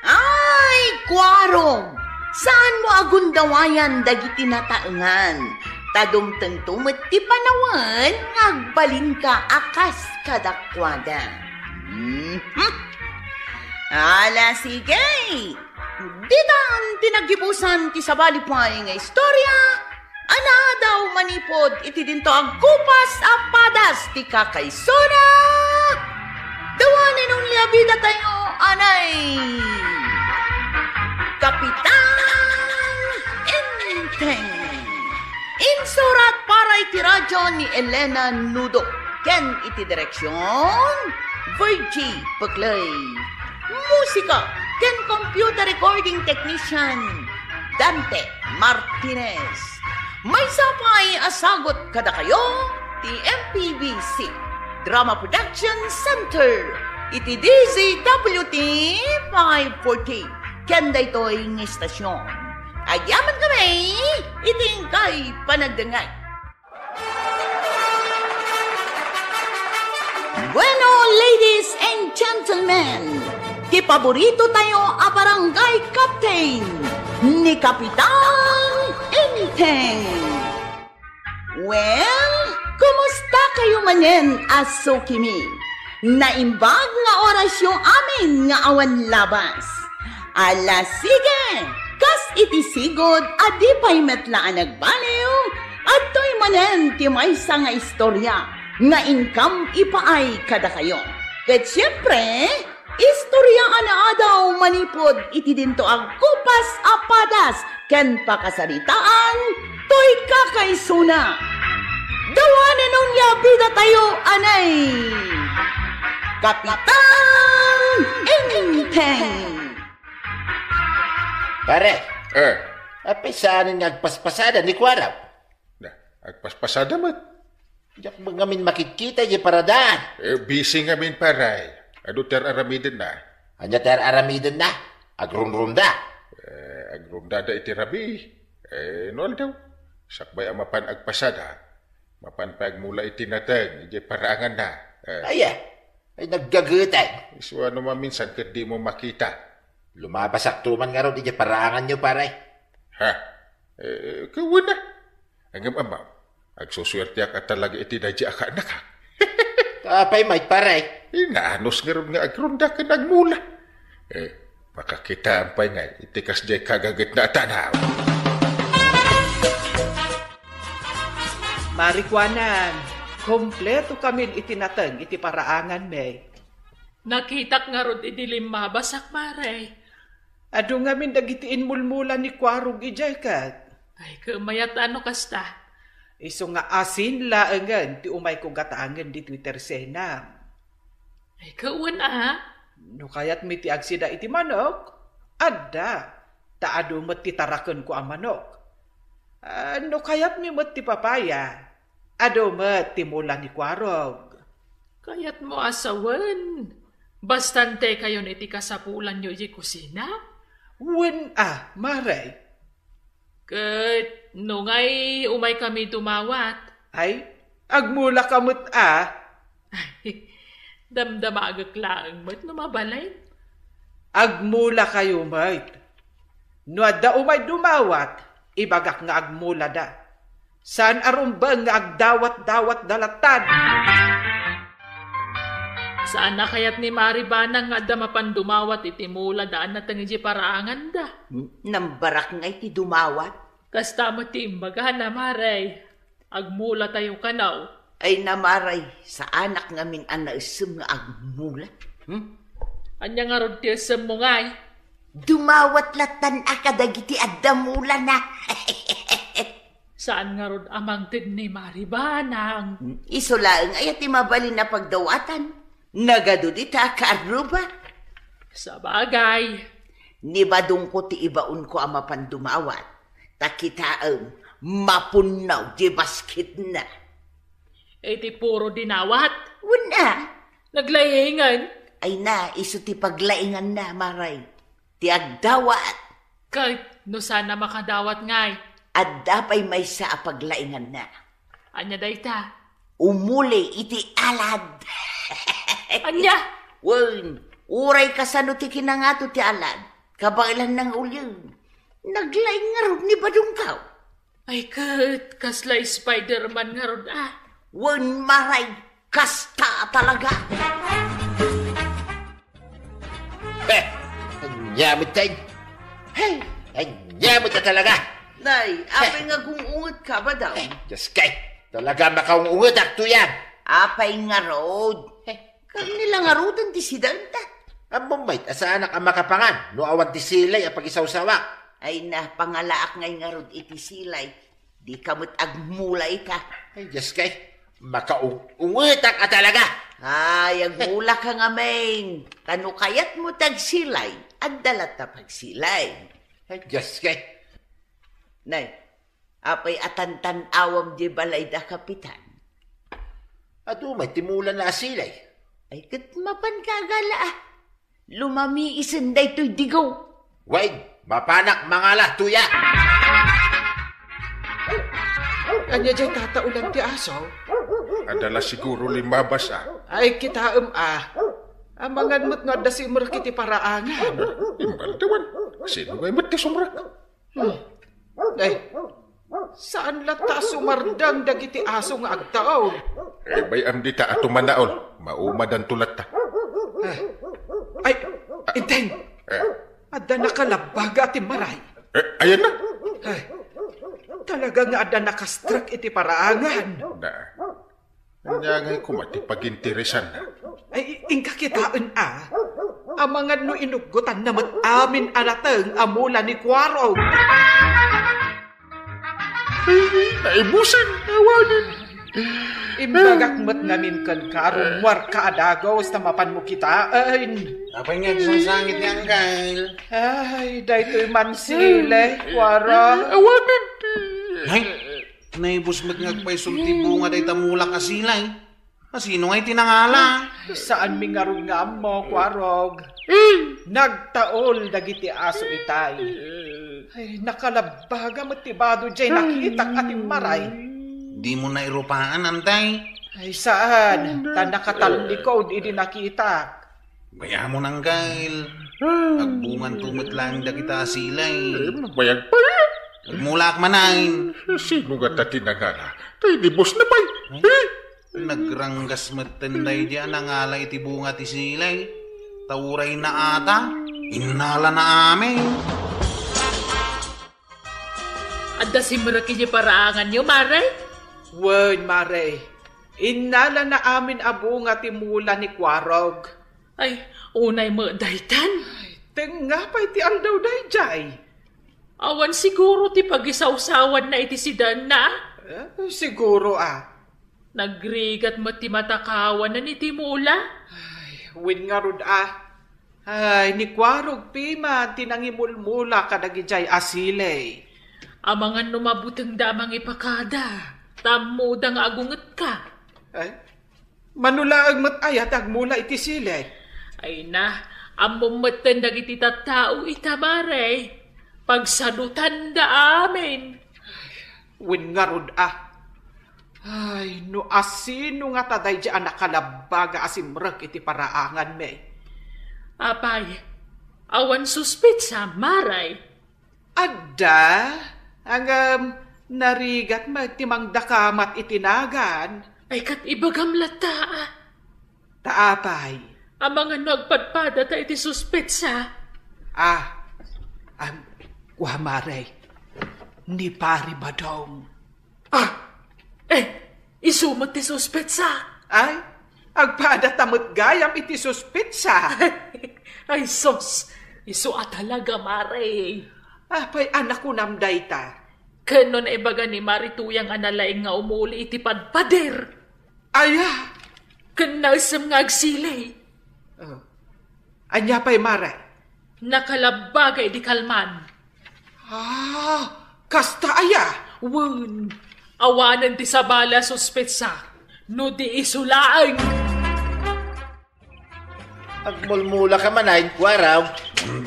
Ay, kwarong! Saan mo agundawayan dagiti nataengan? Tadumteng tumet ti panawan, agbalin ka akas kadakwada. Ala, sige! Ditan tinagibusan ti sabalipay nga istorya, ana daw manipod iti dinto ang kupas apadas ti kakaysona. Dawanin ang liabida tayo, anay! Kapitan Enteng. Insurat para iti radyo ni Elena Nudo. Ken iti direksyon, Virgie Paglay. Musika, ken computer recording technician, Dante Martinez. May sapay asagot kada kayo, ti MPBC Drama Production Center. Iti DZWT 540. Kanda ito'y ng istasyon. Agyaman kami, iting kay panagdangay. Bueno, ladies and gentlemen, ti paborito tayo a barangay captain ni Kapitan Enteng. Well, kumusta kayo manen, Aso Kimi? Naimbag nga orasyong amin nga awan labas. Ala, sige! Kas iti sigod, adi pa'y metlaan nagbaliw, at to'y manen ti maysa nga istorya, nga income ipaay kada kayo. Ket siyempre, istorya ka na daw manipod iti dinto ang kupas apadas, ken pakasaritaan, to'y kakaysuna. Dawanan nung yabida tayo, anay! Kapitan Enteng! Pare, apisanin nga agpaspasada ni Kwaraw. Agpaspasada mo. Diyak mo ngamin makikita yung paradaan. Busy ngamin paray. Ado ter aramidin na. Anya ter aramidin na. Agrunrunda. Agrunda da iti rabi. Noal daw. Sakbay ang mapan agpasada. Mapan pagmula iti nateng. Iti parangan na. Ay naggagutay. So ano maminsan kat di mo makita. Lumabasak tuman nga ron, iti parangan nyo, pare. Ha? Kawan na. Hanggang amaw, agsuswerte ka talaga iti na di ka anak ha. Kapay, may pare. Naanos nga ron nga agrunda ka nagmula. Makakita ang pay nga, itikas di kagagat na tanaw. Marikwanan, kompleto kami itinatang iti paraangan, may. nakitak nga ron idilim mabasak maray. Ado nga min dagitiin mulmula ni Kwarog ijay kat. Ay, kamayat ano kasta? Iso nga asin laangan ti umay kong gataangan di Twitter sena. Ay, kawan No kayat mi ti agsida iti manok, adda, taado met ti taraken ko ang manok. No kayat mi met ti papaya, ado met ti mula ni Kwarog. Kayat mo asawan. Bastante kayo niti kasapulan nyo di kusina? Wen maray. Kat nungay umay kami tumawat. Ay, agmula kamot Ay, damdamagak laang mo't numabalay. Agmula kayo, mate. No adda umay dumawat, ibagak nga agmula da. Saan arumbang nga agdawat-dawat dalatad? Saan na kayat ni Maribana nga da mapandumawat iti mula daan na tangiji paraangan da. Nambarak nga iti dumawat. Kasta mo ti imbaga na maray. Agmula tayo kanaw. Ay namaray, sa anak ngamin ang naisum nga agmula. Anya nga rod ti isem mo ngay. Dumawat latan akadagiti addamula na. Saan nga rod amang tid ni Maribanang? Isulaang ayat imabali na pagdawatan. Nagadudita kaaruba. Sa bagay. Nibadong ko ti ibaon ko ang mapandumawat. Takitaang mapunaw di basket na. Iti puro dinawat. Wala. Naglayangan. Ay na, iso ti paglaingan na, maray. Ti agdawat. Kahit no sana makadawat ngay. At dapay may sa paglaingan na. Anya dayta? Umuli iti alad. Anya? Wen, uray kasano ti kinangato ti alad. Kabailan ng ulyang. Naglaing nga ron ni Badungkaw. Ay kat, kaslay Spider-Man nga ron Wen, maray, kasta talaga. Anyamot tayo. Hey, anyamot ka talaga. Nay, apay nga gungungot ka ba daw? Diyos kay, talaga makaungungot ak tuyan. Apay nga rod. Kanila nga rodan ti sidanta. Ang bumbait, asa anak ang makapangan, no awan ti silay ang pag-isaw-sawa. Ay na, pangalaak ngay nga rod iti silay. Di kamot agmulay ka. Ay, Diyos kay, makaungungot ak talaga. Ay, agmula ka nga main. Kano kayat mo tagsilay, at dalat na pagsilay. Ay, Diyos kay. Nay, apay atantan awam di balay da kapitan. Ato, may timulan na silay. Ay, kat mapan kagala Lumami isenday to'y digaw. Wait, mapanak mangala tuya. Anya dyan tataulan ti aso? Adala siguro limabas Ay kita amangan mo't nga da si Murak iti paraangan. Imbaltawan. Sino nga imot ti sumrak? Ay, saan lata sumardang dagiti aso nga agtaaw? Bayam di ta ato manaon. Maumadan tulat ta. Ay, inteng. Ada nakalabaga iti maray. Ayan na. Ay, talaga nga ada nakastrak iti paraangan. Na. Anyagay ko mati pag-interesan na. Ay, ingkakitaan amangan no inugutan naman amin anateng amula ni Quarog. Naibusin, awanin. Imbagak mat ngamin kan karumwar ka adagaw sa mapan mo kitaan. Apay nga isang sangit ni Angkal. Ay, dahito man sila, Quarog. Awanin. Ay, naibus mat nga paisulti bunga day tamula kasilay. Sino nga'y tinangala? Saan mi nga ron nga mo, Quarog? Nagtaol dagiti aso itay. Ay, nakalabaga matibado dyan nakitak ating maray. Di mo na irupaan, antay. Ay, saan? Ta nakatalikod, idi nakitak. Baya mo nang gail. Agbungan tumot lang da kita silay. Bayag pa yan. Agmulak manain. Sino nga ta tinangala? Tay libos na bay. Nagranggas matenday diyan ang alay iti bunga ti silay. Tauray na ata. Inala na amin. Adda si Murak iti paraangan nyo, Maray? Wen, Maray. Inala na amin abunga timula ni Quarog. Ay, unay mo daytan. Tenga pa iti aldaw dayjay. Awan siguro ti pag-isawsawan na iti sidan na. Siguro Nagrigat mo ti matakawan na ni Timula. Win nga rod Ay, ni Quarog pima tinangimulmula kadagijay asilay. Amangan numabutang damang ipakada. Tamuda nga agunget ka. Ay, manulaag mat ayat agmula iti silay. Ay na, amumatan dagiti tattao itamaray. Pagsadutan da amin. Win nga rod Ay, no asino nga taday dyan nakalabaga asimrek iti paraangan me. Apay, awan suspit sa Maray. Adda, ang narigat magtimang dakamat itinagan. Ay kat ibagam lata. Taapay. Ang mga nagpadpada ta iti suspetsa. Kuhamare. Ni Pari Badong. Isumot ti suspetsa. Ay, agpada tamot gayam iti suspetsa. Ay, sos. Isu talaga, Mare. Apay anak ko namday ta. Kanon ay baga ni Marituyang analaing nga umuli iti padpader. Aya. Kanasam nga agsilay. Anya pa'y Mare. Nakalabagay di kalman. Kasta aya. Wen, awanan ti sabala suspetsa. No di isulaang. Agmulmula ka man ay, Kwaraw.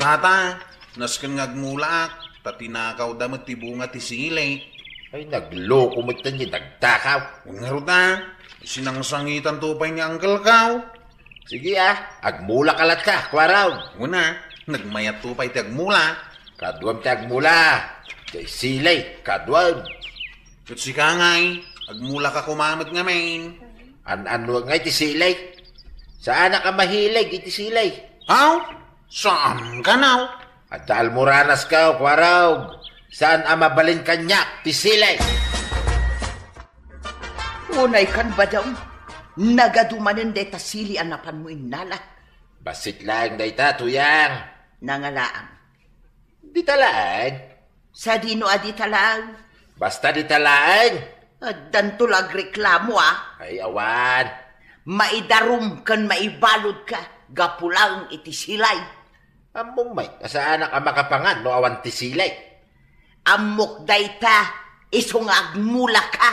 Tata, nasken ngagmulaak, tatinakaw damat ti bunga ti silay. Ay, nagloko mo't tanyi, nagtakaw. Nga ruta, sinangsangitan tupay ni Uncle Kaw. Sige agmula kalat ka, Kwaraw. Una, nagmayat tupay ti agmula. Kaduam ti agmula. Kay silay, kaduam. Kat si Kangay, agmula ka kumamot nga main. Ano nga iti silay? Saan ka mahilig iti silay? Aw, saan ka now? At almoranas ka, Kwaraw. Saan mabalin kanyak ti silay? Unay kan ba daw? Nagadumanin deta sili anapan mo inala. Basit lang dayta, tuyang. Nangalaang. Di talaan. Sa dino adi talang. Basta di talaan. Dantulag reklamo Ay, awan. Maidarum kan maibalod ka. Gapulang iti silay. Among may, kasaan ka makapangan no awan ti silay? Amok dayta, isong agmula ka.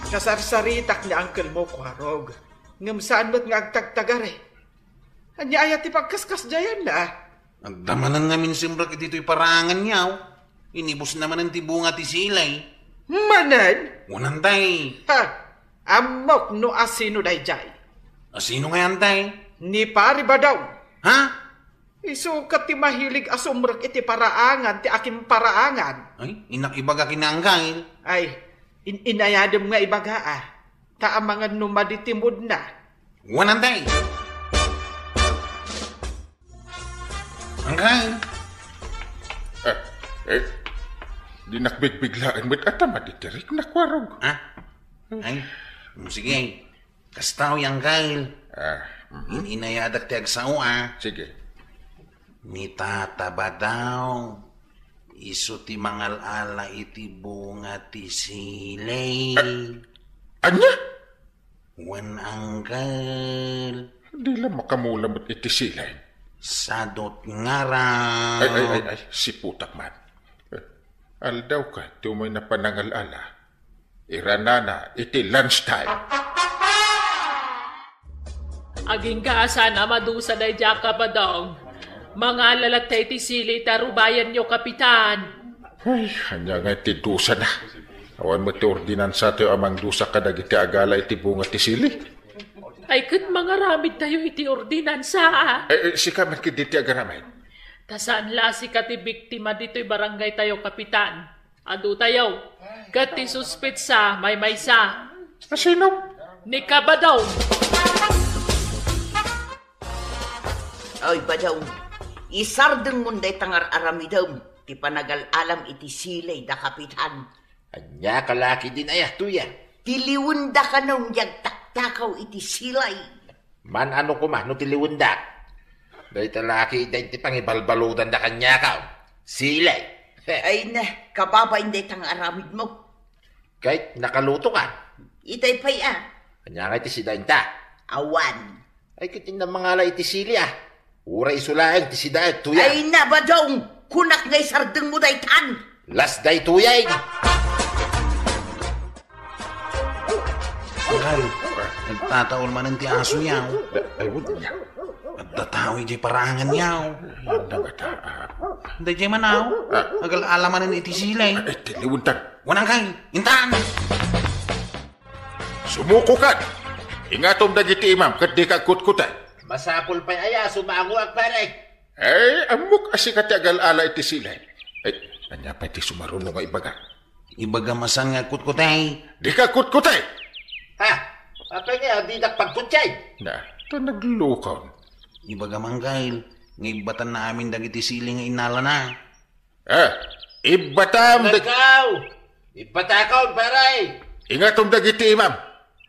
Kasarsaritak ni Uncle mo, Kwarog. Ngam saan mo't nga agtagtagare. Anya ayat ti pagkaskas jayan na. Ang damanan namin simbrak dito'y parangan niyaw. Inibos naman ang tibunga ti silay. Manan? Unantay. Amok no asino dayjay. Sino nga yantay? Ni Pari Badong. Ha? Isukat ti mahilig asumrek iti paraangan ti aking paraangan. Ay, inakibaga kinangkail. Ay, inayadam nga ibaga Taamangan numaditimod na. Unantay. Angkail. Di nakbigbiglaan mo't atamadidirik na, Kwarog. Ay, sige. Kastaw yang kail. Inayadak ti agsaw Sige. Ni tata ba daw? Isu ti mangalala iti bunga ti silay. Anya? Wan angkal. Di lang makamula mo't iti silay. Sadot nga raw. Ay, si putak man. Aldaw ka, tumoy na panangalala. Iranana, iti lunchtime. Aging kaasan amadusa day Jaka Badong. Mga lalatay ti sili tarubayan nyo, Kapitan. Ay, hanya nga iti dusa na. Awan mo ti ordinansa tayo amang dusa kadag iti agala iti bunga ti sili. Ay, kat mga ramid tayo iti ordinansa. Sika man kiti iti agaramay. Tasaan la si kati biktima dito'y barangay tayo, Kapitan. Adu tayo. Kati suspetsa, may maysa. Sino? Ni Kabadaw. Ay, Badaw. Isardeng munday tangar aramidam. Ti panagal-alam iti silay da Kapitan. Anya kalaki din tuya. Tiliwun da ka nung yagtaktakaw iti silay. Man ano ko man, no tiliwundak. Dahil talaki, dahil ti pangibalbaludan da kanya ka. Silay. Ay na, kababa hindi tang aramid mo. Kahit nakaluto ka. Itay pa'y Kanya nga iti sidain ta. Awan. Ay kitin na mga la iti sili Ura isulaeng ti sidain tuya. Ay na, Badong. Kunak ngay sardeng mo daytan. Las day tuyay. Angkal, nagtataon man ang ti aso yaw. Ay, wala niya. Nagtatawi di parangan yaw. Nagataap. Hindi di manaw. Agal-alaman ang iti silay. Ay, tiliwuntan. Wanang kail, intaan. Sumuko ka! Ingatom na giti imam, kat di ka kutkutay. Masapol pa'y sumango ang pare. Ay, amok asi ka tiagal-ala iti silay. Ay, nanya pa iti sumarunong nga ibaga. Ibagamasan nga kutkutay. Di ka kutkutay! Ha? Apa nga, di nakpagkutsay? Na, ito naglukaw. Ibaga manggail, ngibatan na amin dagiti sili nga inala na. Ibatam. Nagaw! Ipatakaw, paray! Ingatom dagiti imam.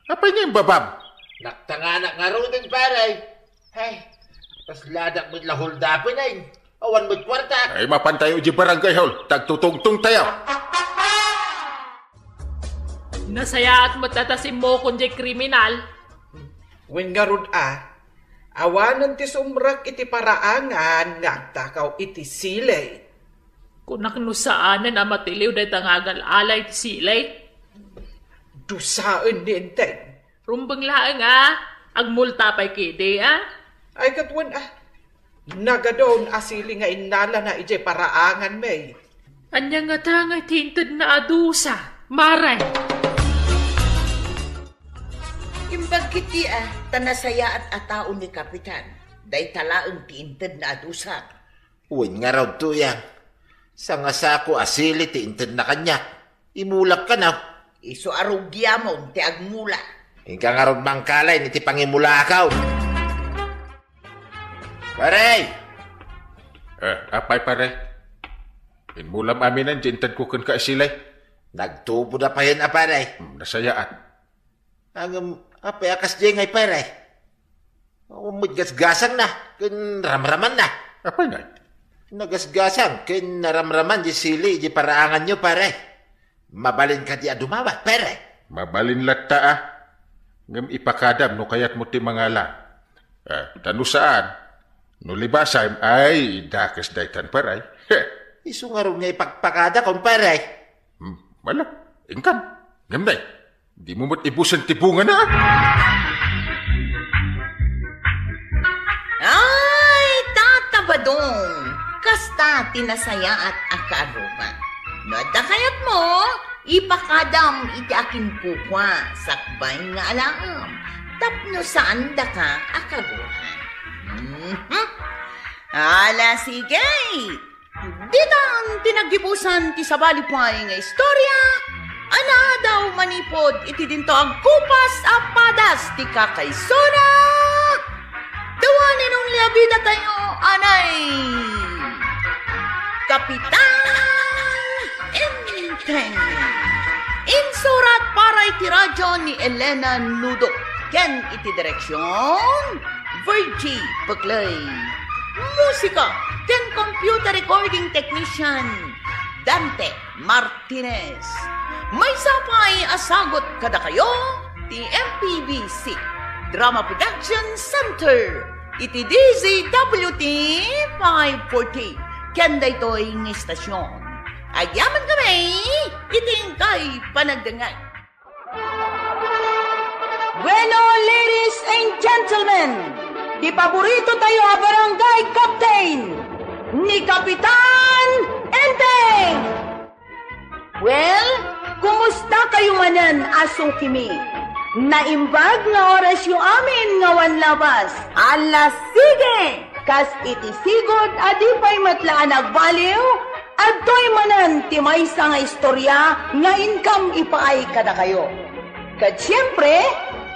Apa niya yung babam? Naktanganak nga rin din, paray. Ay, pas ladak mo't lahuldapin ay. Awan mo't kwarta. Ay, mapantayo di barangay hall. Tagtutungtung tayo. Nasaya at matatasim mo kung di kriminal. Wen nga ron awanan ti sumrak iti paraangan nagtakaw iti silay. Kung naknusaanan na matiliw dahi tangagal alay ti silay. Dusaan ni Enteng. Rumbang laang agmulta pa'y kede Ay katwan nagadon asili nga inala na ije paraangan may. Anya nga tangay tinted na adusa. Maray. Imbagkiti tanasaya at atao ni Kapitan. Day talaang tinted na adusa. Uwin nga raw tuyang. Sa nga sako asili tinted na kanya. Imulak ka na. Iso arugya mo ti agmula. Hingga nga raw mangkalay ni ti pangimulakaw. Paray! Apay pare. Inmulam aminan, jintan ko kan kaisilay. Nagtubo na pa yun, paray. Nasayaan. Ang apay akas dyan ngay, paray. Umudgasgasang na, kin ramraman na. Apay nga? Nagasgasang, kin naramraman di sili, di paraangan nyo, paray. Mabalin ka di adumawa, paray. Mabalin latta ngam ipakadam no kayat mo ti mangala. Tanu saan? No libasay ay dakas daytan paray. Isu nga rin nga ipagpakada kung paray. Wala, ingkan. Gamday, di mo mo't ibusan tibungan na. Ay, tatabadong. Kasta tinasaya at akaruman. Nada kayat mo, ipakadam iti akin pukwa. Sakbay nga alam. Tapno saan da ka akaruhan. Ala, sige. Dito ang tinagibusan ti sabalipay nga istorya. Ana daw manipod iti dinto ang kupas apadas ti kakaysona. Dawanin ang liabida tayo, anay. Kapitan Enteng. Insurat para iti radyo ni Elena Nudo. Ken iti direksyon Virgie Paglay. Musika ken computer recording technician Dante Martinez. May sapay asagot kada kayo ti MPBC Drama Production Center iti DZWT 540 ken daytoy ng istasyon. Agyaman kami iting kay panagdangay. Bueno, ladies and gentlemen, di paborito tayo a barangay captain ni Kapitan Enteng. Well, kumusta kayo manan, aso kimi? Naimbag nga oras yung amin nga wanlabas. Ala, sige! Kas iti sigod, adipay matlaan nagbaliw, adtoy manan ti maysa nga istorya nga income ipaay kada kayo. Kat siyempre,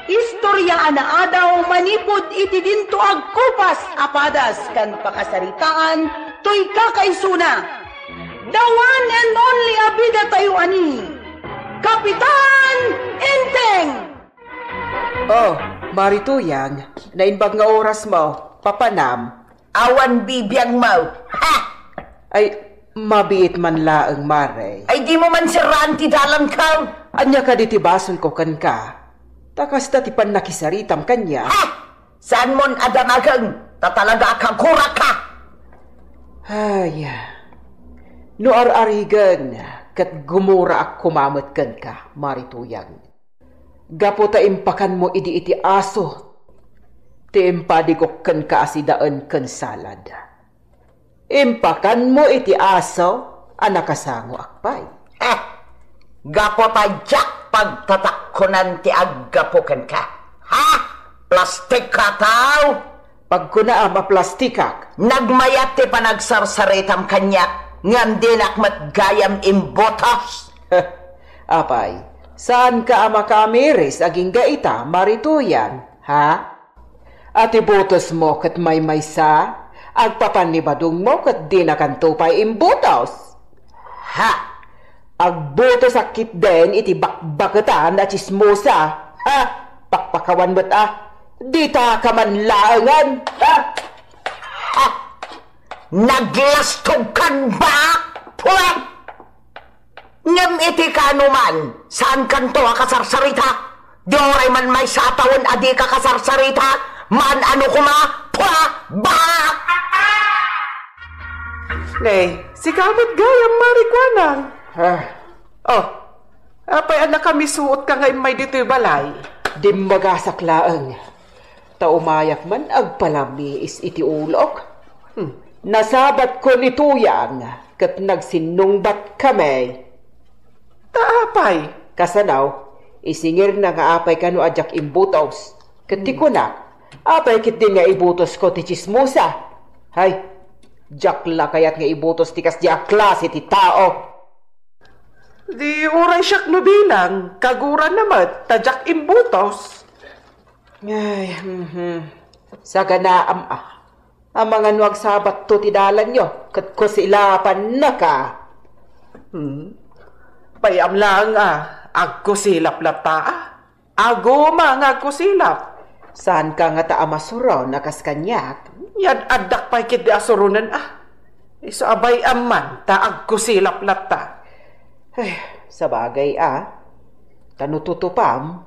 istorya ana adaw manipod iti dinto agkupas apadas kan pakasaritaan toy kakaisuna. The one and only abida tayo ani, Kapitan Enteng. Oh, Marituyang, nainbag nga oras mo, papanam. Awan bibiyang mo. Ha! Ay, mabiit man laang mare. Ay di mo man siraan ti dalam ka. Anya ka ditibason ko kan ka. Takas datipan nakisaritam kanya. Ha! Saan mon adamagang tatalaga kang kurak ka? Ay, no ar-arigan, kat gumura ak kumamot kan ka, Marituyang. Gapo ta impakan mo iti aso. Ti impadigok kan ka asidaan kan salad. Impakan mo iti aso, anakasango akpay. Gapo ta jak pagtatakkunan ti aggapukan ka. Ha? Plastik ka tao? Pagkuna maplastikak. Nagmayat ti panagsarsaritam kanyak, ngandinak matgayam imbotos. Apay, Saan ka makamiris aging gaita, marituyan, ha? At ibutos mo kat may maysa, agpapanibadong mo kat di na kantupay imbutos. Ha? Agbutos akit din iti bakbakatan at chismosa, ha? Pakpakawan mo't di ta ka man laangan, ha? Ha? Naglastog kan ba? Puwag! Ngam iti kanuman, saan kanto kasarsarita? Doray man may satawan adi ka kasarsarita, man ano kuma, pwa, ba! Nay, si kamot gayam marikwanang. Oh, apay anak kami suot ka ngay may dito'y balay. Di magasaklaang. Taumayak man agpalami is iti ulok. Nasabat ko ni Tuyang, kat nagsinungbat kami. Taapay. Kasanaw, isingir na nga apay ka no adyak imbutos. Kati ko na, apay kit din nga ibutos ko ti chismosa. Hay, jakla kayat nga ibutos ti kas di aklas iti tao. Di oray siyak no bilang, kaguran naman, tadyak imbutos. Ay, sa ganaam ang mga nuwag sabat to tidalan nyo, kat ko silapan na ka. Payam lang agko silap-lap ta aguma nga agko silap. Saan ka nga ta amasuro nakas kanyak? Yan addak pa ikit di asurunan Iso abay aman ta agko silap-lap ta. Ay, sabagay tanututupam,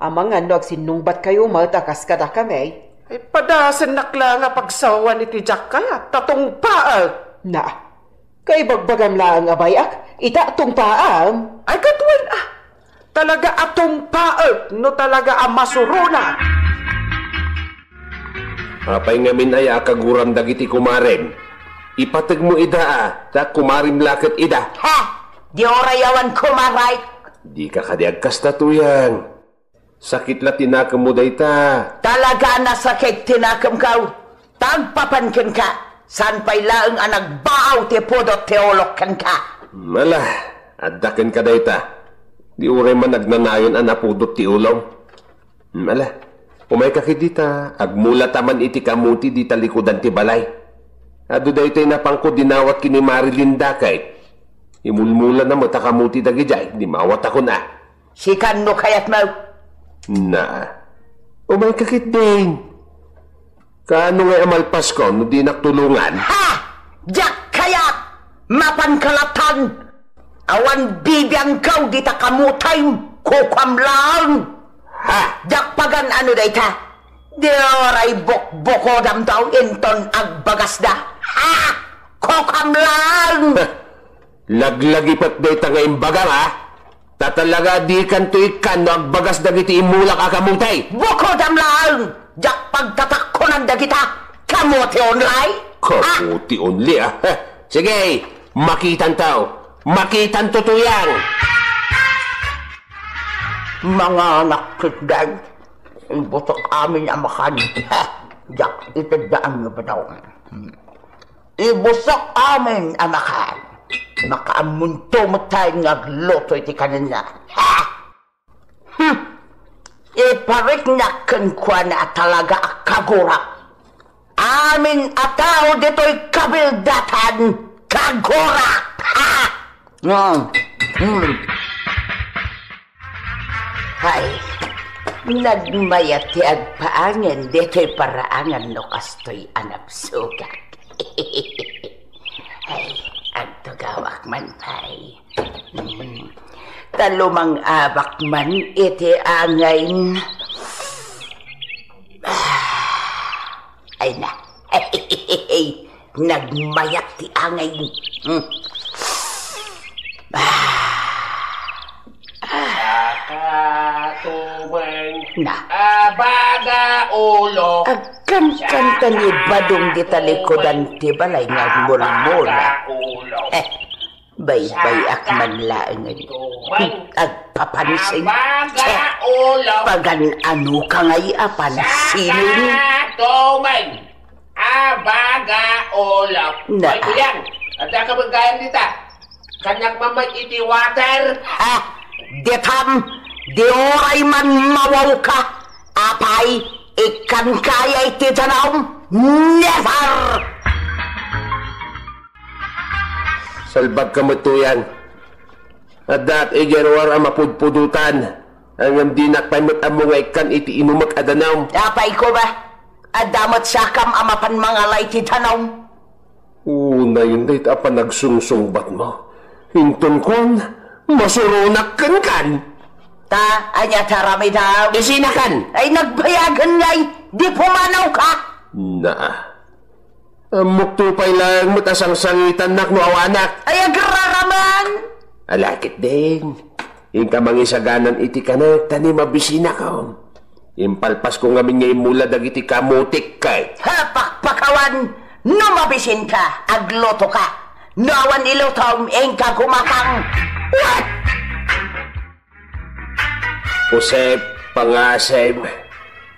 amang ano agsinungbat kayo maltakas kada kami. Ay, padasan nakla nga pagsawan iti Jack kaya, tatong paal. Na, kay bagbagam lang abayak, ita atong paam. Ay, katuan talaga atong paal, no talaga masuruna. Apay ngamin ay akaguram dagiti kumaren. Ipatag mo ida ta kumarim lakat ida. Ha! Di orayawan kumaray. Di ka kadiag kastatuyang. Sakit la tinakam mo dayta. Talaga na sakit tinakam ka. Tagpapankin ka. San pa'y laang nagbaaw ti podot teolog kan ka. Mala, addaken ka dayta. Di uray man nagnanayon napudot ti ulong. Mala, umay kakidita. Agmula taman iti kamuti di talikodan ti balay. Ado daytay napangko dinawat kini Marilyn Dakay. Imulmula na mo takamuti dagijay. Di mawat ako na. Sikan no kayat mo. Na, umay kakit din. Kaano nga amalpas ko no di naktulungan? Ha! Diyak kaya mapankalatan. Awan bibiyang kau di takamutay kukwam lang. Ha! Diyak pagan ano dayta. Di oray bok-boko dam daw inton agbagas da. Ha! Kukwam lang. Laglagi pat dayta nga imbagang Tatalaga di kanto ikan no agbagas dagiti imulak akamutay. Boko dam lang. Jak pagtatakkonan dagita. Kamuti onlay. Kamuti onli Sige, makitan tao. Makitan tutuyang. Mga nakit day. Ibutok amin amakan. Jak itadaan nga ba daw? Ibusok amin amakan. Makaamunto mo tayo ngagloto iti kanina. Ha! Iparik na kankwa na talaga kagura. Amin ataw dito'y kabildatan kagura. Ha! Hay, nagmayat ti agpaangan dito'y paraangan no kasto'y anapsugat. Hay, agtugawak man pay. Talumang abak man iti angayin. Ay na. Nagmayak ti angayin. Tumeng. Na. Abaga ulo. Agkan-kanta ni badong di talikodan ti balay ngagmulmula. Bay-bay akman laangan. Agpapansin. Pagan ano ka ngay apansin. Tumeng. Abaga ulo. Na. Ay kuyang. Ada ka magayang dita. Kanyak mamay iti water. Ha? Detam, di oray man mawaw ka, apay, ikan kaya iti tanaw, never! Salbag kamutuyan. At dat igerwar ang mapudpudutan. Ang dinak pamit ang mga ikan iti inumak adanaw. Apay ko ba? Adamot sakam amapan mga lay ti tanaw. Na yun dahit apa nagsungsungbat mo. Hinton kon, masurunak kan. Ta, anya tarami daw. Isinakan. Ay nagbayagan ngay, di pumanaw ka. Na. Muktupay lang matasang sangitan nak no awanak. Ay agraraman. Alakit din. Ingka mangisaganan iti kanet, tani mabisina ka. Impalpas ko ngamin ngay mula dagiti kamutik kay. Pakpakawan, no mabisin ka, agloto ka. Nawan ilutom, engka kumakang. What? Usep, pangasem,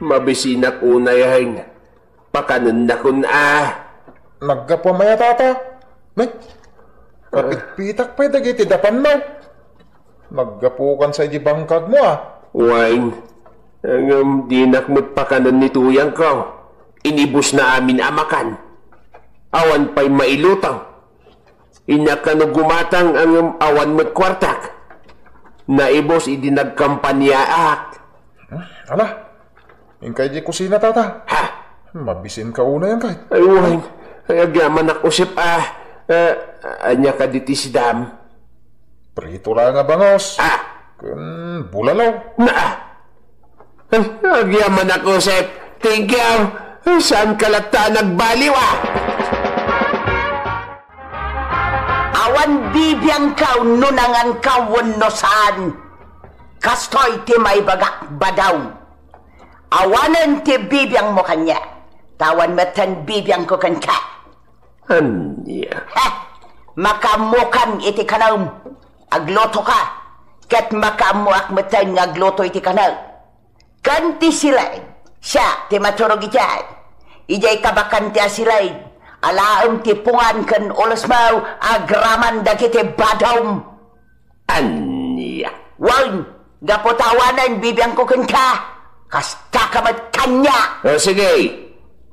mabisinak unayahin. Pakanan na kun Naggapo maya tata. May, kapit-pitak pa'y dagiti dapan mo. Naggapukan sa bangkag mo Wine, ang dinak mo't pakanan ni tuyang ko. Inibus na amin amakan. Awan pa'y mailutaw. Inakano gumatang ang awan mo't kwartak. Naibos idinagkampanyaak. Ala, ingkay di kusina tata. Ha? Mabisin ka una yan kahit. Ay, wine, ay agyaman akusip anya ka diti si Dam. Prito lang nga bangos. Kun bulalaw. Ay, agyaman ako, Sep. Thank you. Saan ka lata nagbaliw, Awan bibiyang kaw nunangan kawon no saan. Kastoy ti may bagak badaw. Awanan ti bibiyang mo kanya. Tawan matan bibiyang ko kan ka. Anya? Makamukan iti kanaw. Agloto ka. Kat makamuak matan agloto iti kanaw. Kanti silay. Siya ti maturog ityan. Ijay kabakan ti asilay. Alaam ti pungan kan ulos mau agraman dagiti badawm. Anya? Wan, gapotawanan bibiyang ko kan ka. Kasta ka mat kanya. Sige.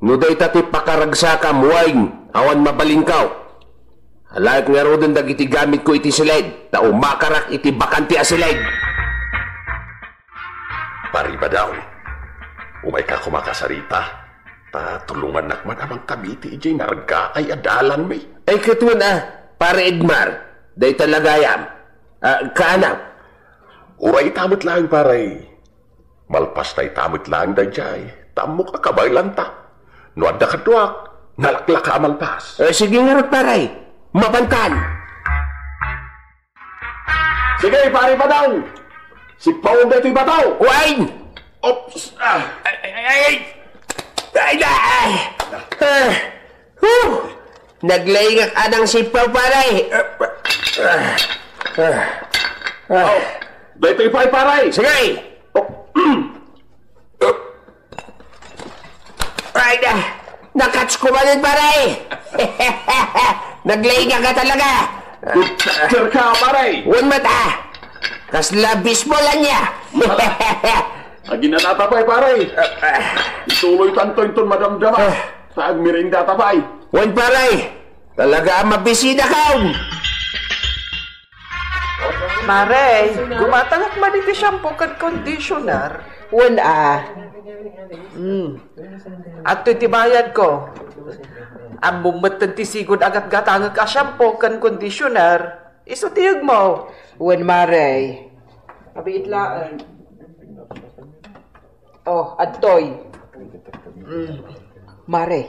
Nuday tati pakaragsakam, wine. Awan mabalingkaw. Halayat nga rodon dagiti gamit ko iti silid. Na umakarak iti bakanti asilid. Pariba daw. Umay ka kumakasarita. Tulungan nakman amang kabiti ijay narga ay adalan may. Ay katun pare Edmar. Day talagayam. Kaanaw. Uray tamot lang paray. Malpas tay tamot lang dayjay. Tamok akabaylan ta. No adda kaduak. Nalaklak ka amalpas. Sige nga rin paray. Mapantan. Sige pare pa daw. Si Paul da ito'y bataw. Wine! Ops! Naglayngak anang sipaw paray. Da ito'y paray. Sige! Ay na! Nakats ko ba din paray? Naglayngak ka talaga. Sir ka paray. One mata. Kas labis mo lang niya. Agi na natapay paray. Ituloy tanto-inton madamdama. Sa agmirinda tapay. One paray. Talaga ang mabisida ka. Mare, gumatangak man iti shampoo kan conditioner. Wan At iti bayad ko. Ang bumatan ti sigod agat gatangak a shampoo kan conditioner. Isutiyag mo. Wan mare. Abi itlaan. Oh, adtoy. Mare.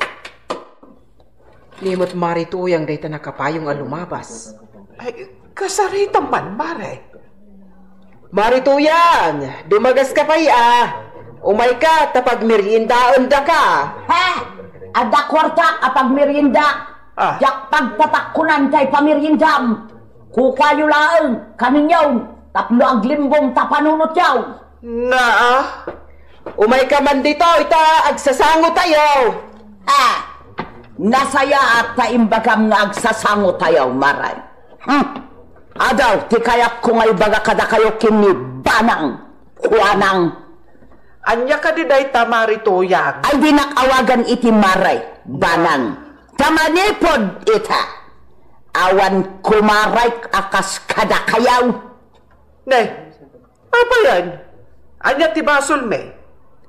Limot mare tuyang dayta nakapayong alumabas. Ay, kasaritan man, mare. Mare tuyang, dumagas ka pa Umay ka, tapag meriendaon da ka. Ada kwarta apag merienda. Jak pagtatakunan kay pameriendam. Kukayo lang, kaminyaw. Tapno aglimbong tapanunot yaw. Umay ka man dito, ita, agsasango tayo. Nasaya at taimbagam nga agsasango tayo, maray. Adaw, ti kayak kung ay baga kada kayo kini banang, kuanang. Anya ka di day tamari tuyang. Ay dinakawagan iti maray, banang. Tamanipod ita. Awan kumaray akas kada kayaw. Ne, apa yan? Anya ti basol me?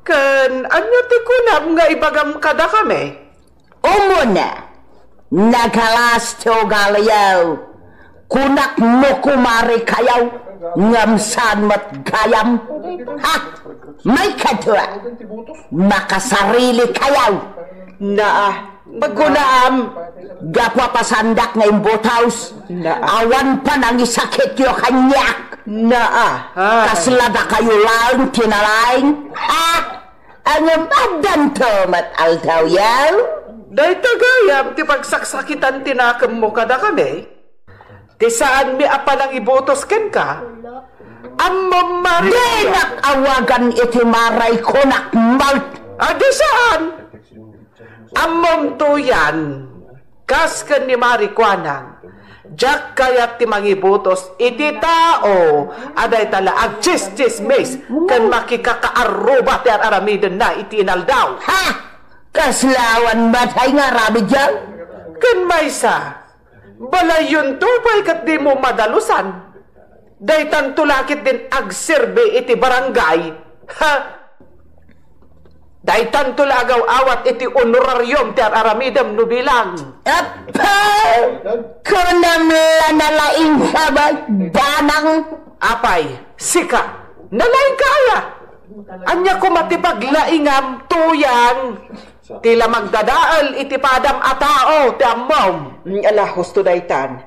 Kan anya ti kunam nga ibagam kada kami? Umuna, nagalas ti ugalayaw. Kunak mo kumari kayaw, ngamsan mat gayam. Ha? May kadwa, makasarili kayaw. Pagkunaam, gapwa pasandak ng imbothaus. Awan pa nang isakit yung kanyak. Kaslada kayo lang tinalaing. Ha? Ang madan tomat altaw yaw. Day tagayam, ti pagsaksakitan tinakam mo kada kami. Ti saan mi apalang ibotos ken ka? Amom Maria. Di nakawagan iti maray kunak malt. Di saan? Amom to yan. Kas ken ni Mari Kuanang. Jak kayat ti mangibotos iti tao. Aday tala agchis-chis mes. Ken makikakaaruba ti aramiden na iti inaldaw. Ha? Kaslawan batay nga rabi dyan? Ken maysa. Balayon to, kat di mo madalusan. Daytan tulakit din agserbe iti barangay. Ha? Daytan tulagaw awat iti honoraryum ti aramidam no bilang. Apa? Kunam nalaing sabay, banang. Apay, sika, nalaing kaya. Anya ko matipaglaingam tuyang. Tila magdadaal iti padam atao ti ammom. Ala, husto daytan.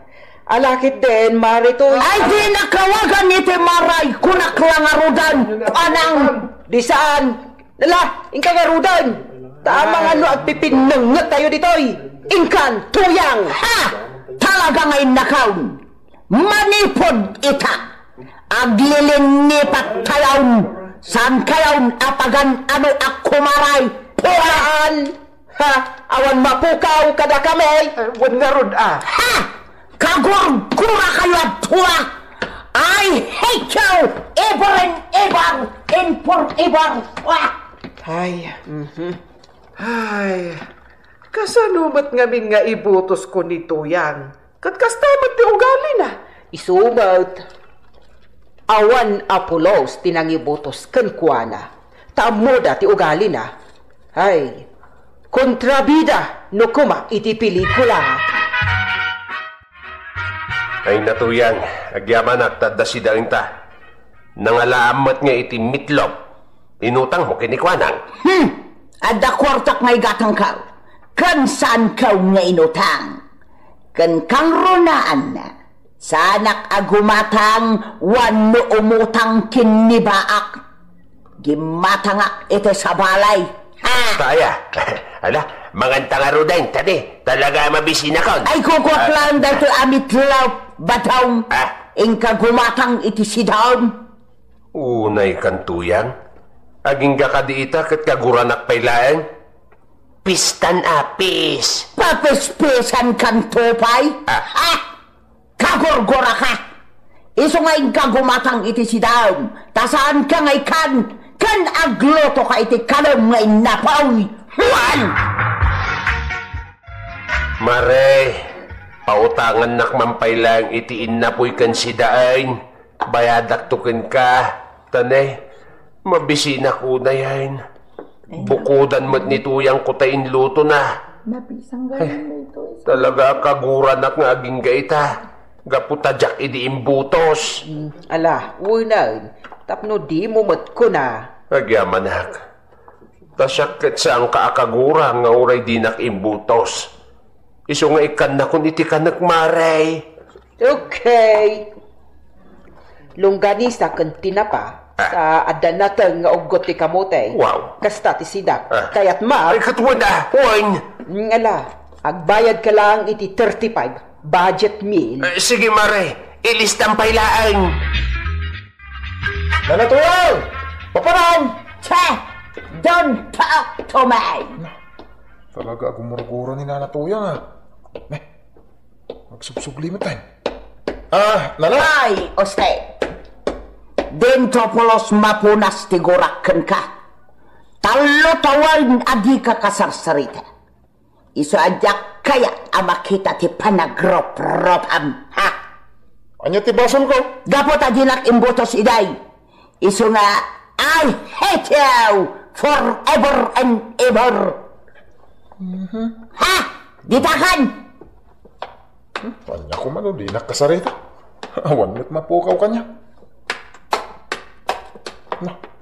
Alakit din, marito. Ay, di nakawagan iti maray, kunak lang arudan, panang. Di saan? Ala, ingkang arudan. Tamang ano at pipinungot tayo ditoy. Ingkan, tuyang. Ha! Talaga ngayon nakaw. Manipod ita. Aglilin ni patayaw. San kayaw apagan ano akumaray. Pulaan! Ha? Awan mapukaw kada kami! Wan nga rod Ha! Kagurgura kayo at tuwa! I hate you! Ever and forever! Ay, ay, kasanumat ngamin nga ibutos ko ni Tuyang. Katkastamat ti ugali na. Isumat. Awan apulos tinangibutos ken kuana. Taamoda ti ugali na. Ay, kontrabida no kuma iti pelikula. Ay natuyang, agyaman at tadasida rin ta. Nangalaamat nga iti mitlop. Inutang mo kinikwanang. Ada kwartak ngay gatang kaw. Kan saan kaw nga inutang? Kan kang runaan na. Sanak agumatang wano umutang kinibaak. Gimatangak ito sa balay. Kaya, ala, manganta nga rudain, tadi, talaga mabisina ka. Ay, kukwak lang dahil amit law, batang, ingka gumatang iti sidaw. Unay kantuyang, aging gakadiita kat kaguranak pailaeng. Pistan apis. Papispisan kan tupay? Kagurgura ka. Iso nga ingka gumatang iti sidaw, tasaan ka ngay kan agloto ka iti kalom nga inapaw. Juan! Mare, pautangan nakmampay lang iti inapoy kan sidain. Bayadak tukin ka. Tanay, mabisina ko na yan. Bukudan mo't nituyang ko tayin luto na. Talaga kaguranak nga aging gaita. Gaputadyak idi imbutos. Ala, unan. Tapno di mo mat ko na. Agyamanak. Tasyak sa ang kaakagura nga uray dinak imbutos. Iso nga ikan na kung iti ka nagmaray. Okay. Lungganisa kan tinapa sa adan natin nga ugot ti kamote. Wow. Kasta ti sidak. Kaya't ma. Ay katwan na. Huwag. Ala, agbayad ka lang iti 35 budget meal. Sige mare, ilistang pailaan. Nanatulang! Paparan! Che! Don't talk to me! Talaga, gumurgura ni Nanatuyang Magsubsubli mo tayo. Nala? Ay, oste. Dentopolos mapunas tigurakan ka. Talo tawan adi ka kasarsarita. Iso ajak kaya ama kita ti panagrop-ropam. Ha? Anya ti basol ko? Gapot adinak imbutos iday. Iso nga, I hate you forever and ever. Ha? Ditakan! Anya ko man, di nakasarita. Awan mo't mapukaw kanya.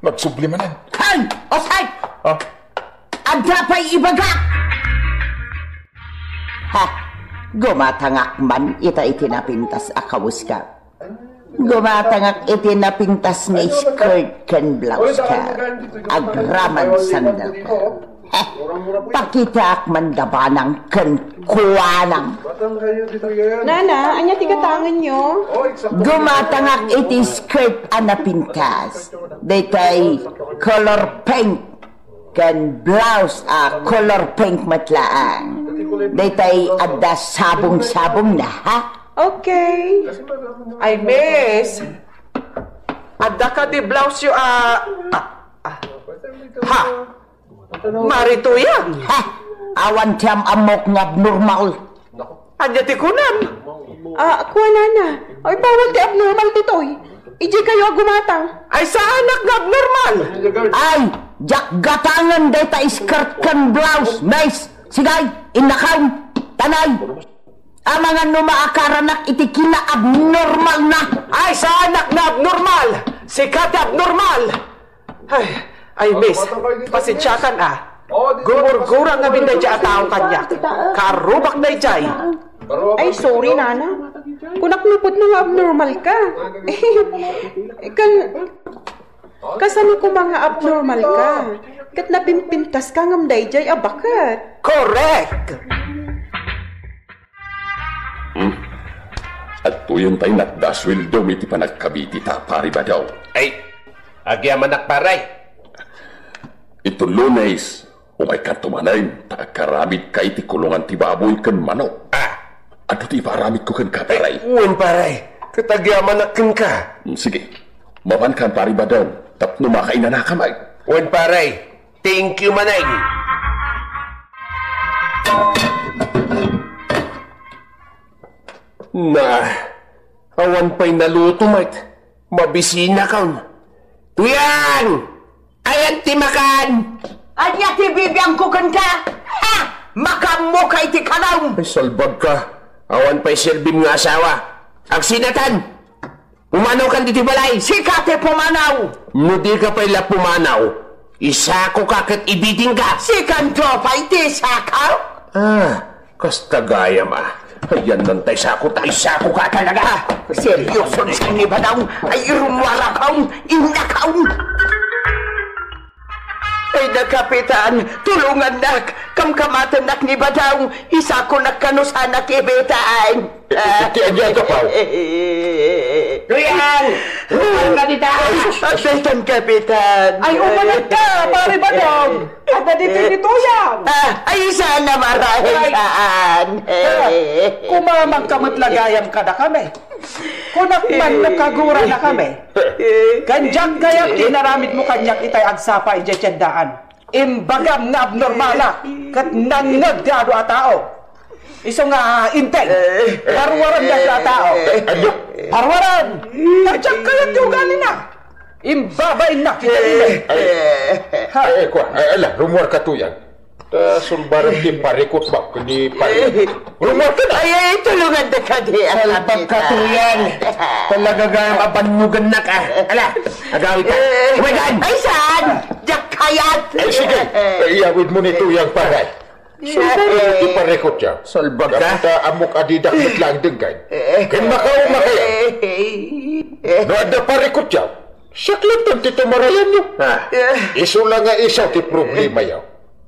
Nagsublimanan. Hay! Osay! Adra pa'y ibaga! Ha? Gumatangak man ita itinapintas akawus ka. Gumatangak itinapintas na skirt kan blouse ka. Agraman sandal ka. Pakitak man dabanang kan kuwanang. Nana, anya tigatangan nyo? Gumatangak iti skirt anapintas. Detay color pink kan blouse color pink matlaan. Detay adda sabong-sabong na ha? Okay. Ay, miss. Adda ka di blouse yung ha? Marito yan. Ha? Awan tiyam amok nga abnormal. Anya ti kunan. Kuha nana. Ay, bawal ti abnormal ditoy. Iji kayo gumatang. Ay, sa anak nga abnormal. Ay, jak gatangan deta skirt kan blouse. Nice. Sigay, inakaw. Tanay. Amangan no maakaranak iti kina abnormal na. Ay, sa anak na abnormal. Sikat abnormal. Ay, miss, pasensyakan Gumurgura nga binday dya atao kanya. Karubak na ijay. Ay, sorry, nana. Kunak nupot na abnormal ka. Kasano ko mga abnormal ka? Kat napimpintas ka ngam dayjay abakat. Correct! At tuyon tayo nakdaswil daw iti panagkabiti ta pari ba daw? Ay, agyaman nakparay. Ito lunes, umay ka tumanayin, karamid ka iti kulungan ti baboy kan manok. Ato ti paramid ko kan kaparay. Uwan paray, katagyaman nakin ka. Sige, maman kan pari ba daw, tapno makain na nakamay. Uwan paray, thank you manay. Awan pa'y naluto mait, mabisina kaun. Tuyan! Ayan ti makan! Anya ti bibiyang kukan ka! Ha! Makam mo kay ti kanaw! Ay, salbag ka. Awan pa'y silbim nga asawa. Ang sinatan! Pumanaw kan diti balay! Sikate pumanaw! Mudi ka pa'y la pumanaw. Isako ka kat ibiting ka! Sikanto pa'y ti sakaw! Kasta gaya ma. Ayan nantay sako tayo. Isako ka talaga! Seryoso na sa ibadaw ay irumwara kaun, inakaw! Ay na kapitan, tulungan nak, kamkamatan nak ni badaw, isa ko nakanusanak ibitaan. Tiyan ka pa. Tuyan! Tuyan ka dita! Satan kapitan. Ay, umanag ka, pare badong. At dito ni Tuyan. Ay, sana marahil saan. Kumamang kamatlagayam ka na kami. Kunak man nakagura na kami. Kanjang gayang inaramid mo kanyak itay agsapa ijetsyandaan. Imbagam na abnormala kat nangagdado a tao. Iso nga inteng. Harwaran na sa tao. Harwaran! Kanjang gayang tiugali na. Imbabay na kita nila. Ala, rumor ka tuyan. Sulbaran di parikot ba? Kundi parikot. Rumor ka na. Ay, tulungan na ka di. Salbag ka tuyan. Talaga gayang abanugan na ka. Ala, agawin ka. Umigan! Ay, saan? Diyak kayat. Ay, sige. Iyawid mo ni tuyang paray. Di parikot siya. Salbag ka? Dapat amok adidak lang denggan. Kan makaw makaya. No, ada parikot siya. Saklit ang tito marayan nyo. Iso lang nga isaw ti problema yaw.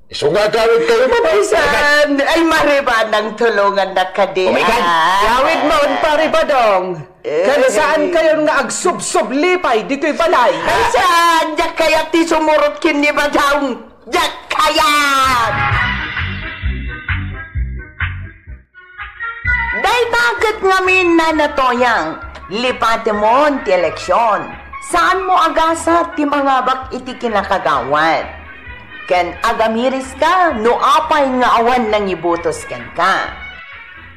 Iso nga gawin kayo Isan, ay maribanang tulungan na ka di. Gawid mo ang paribadong. Kaya saan kayo nga agsub-sub lipay dito'y balay? Ay saan, diyak kayat ti sumurot kin ni badaw. Diyak kayat. Day Day tagat ngamin na natoyang, lipate mo ti eleksyon. Saan mo agasa ti mga bak iti kinakagawad? Ken agamiris ka, no apay nga awan nang ibutos ken ka.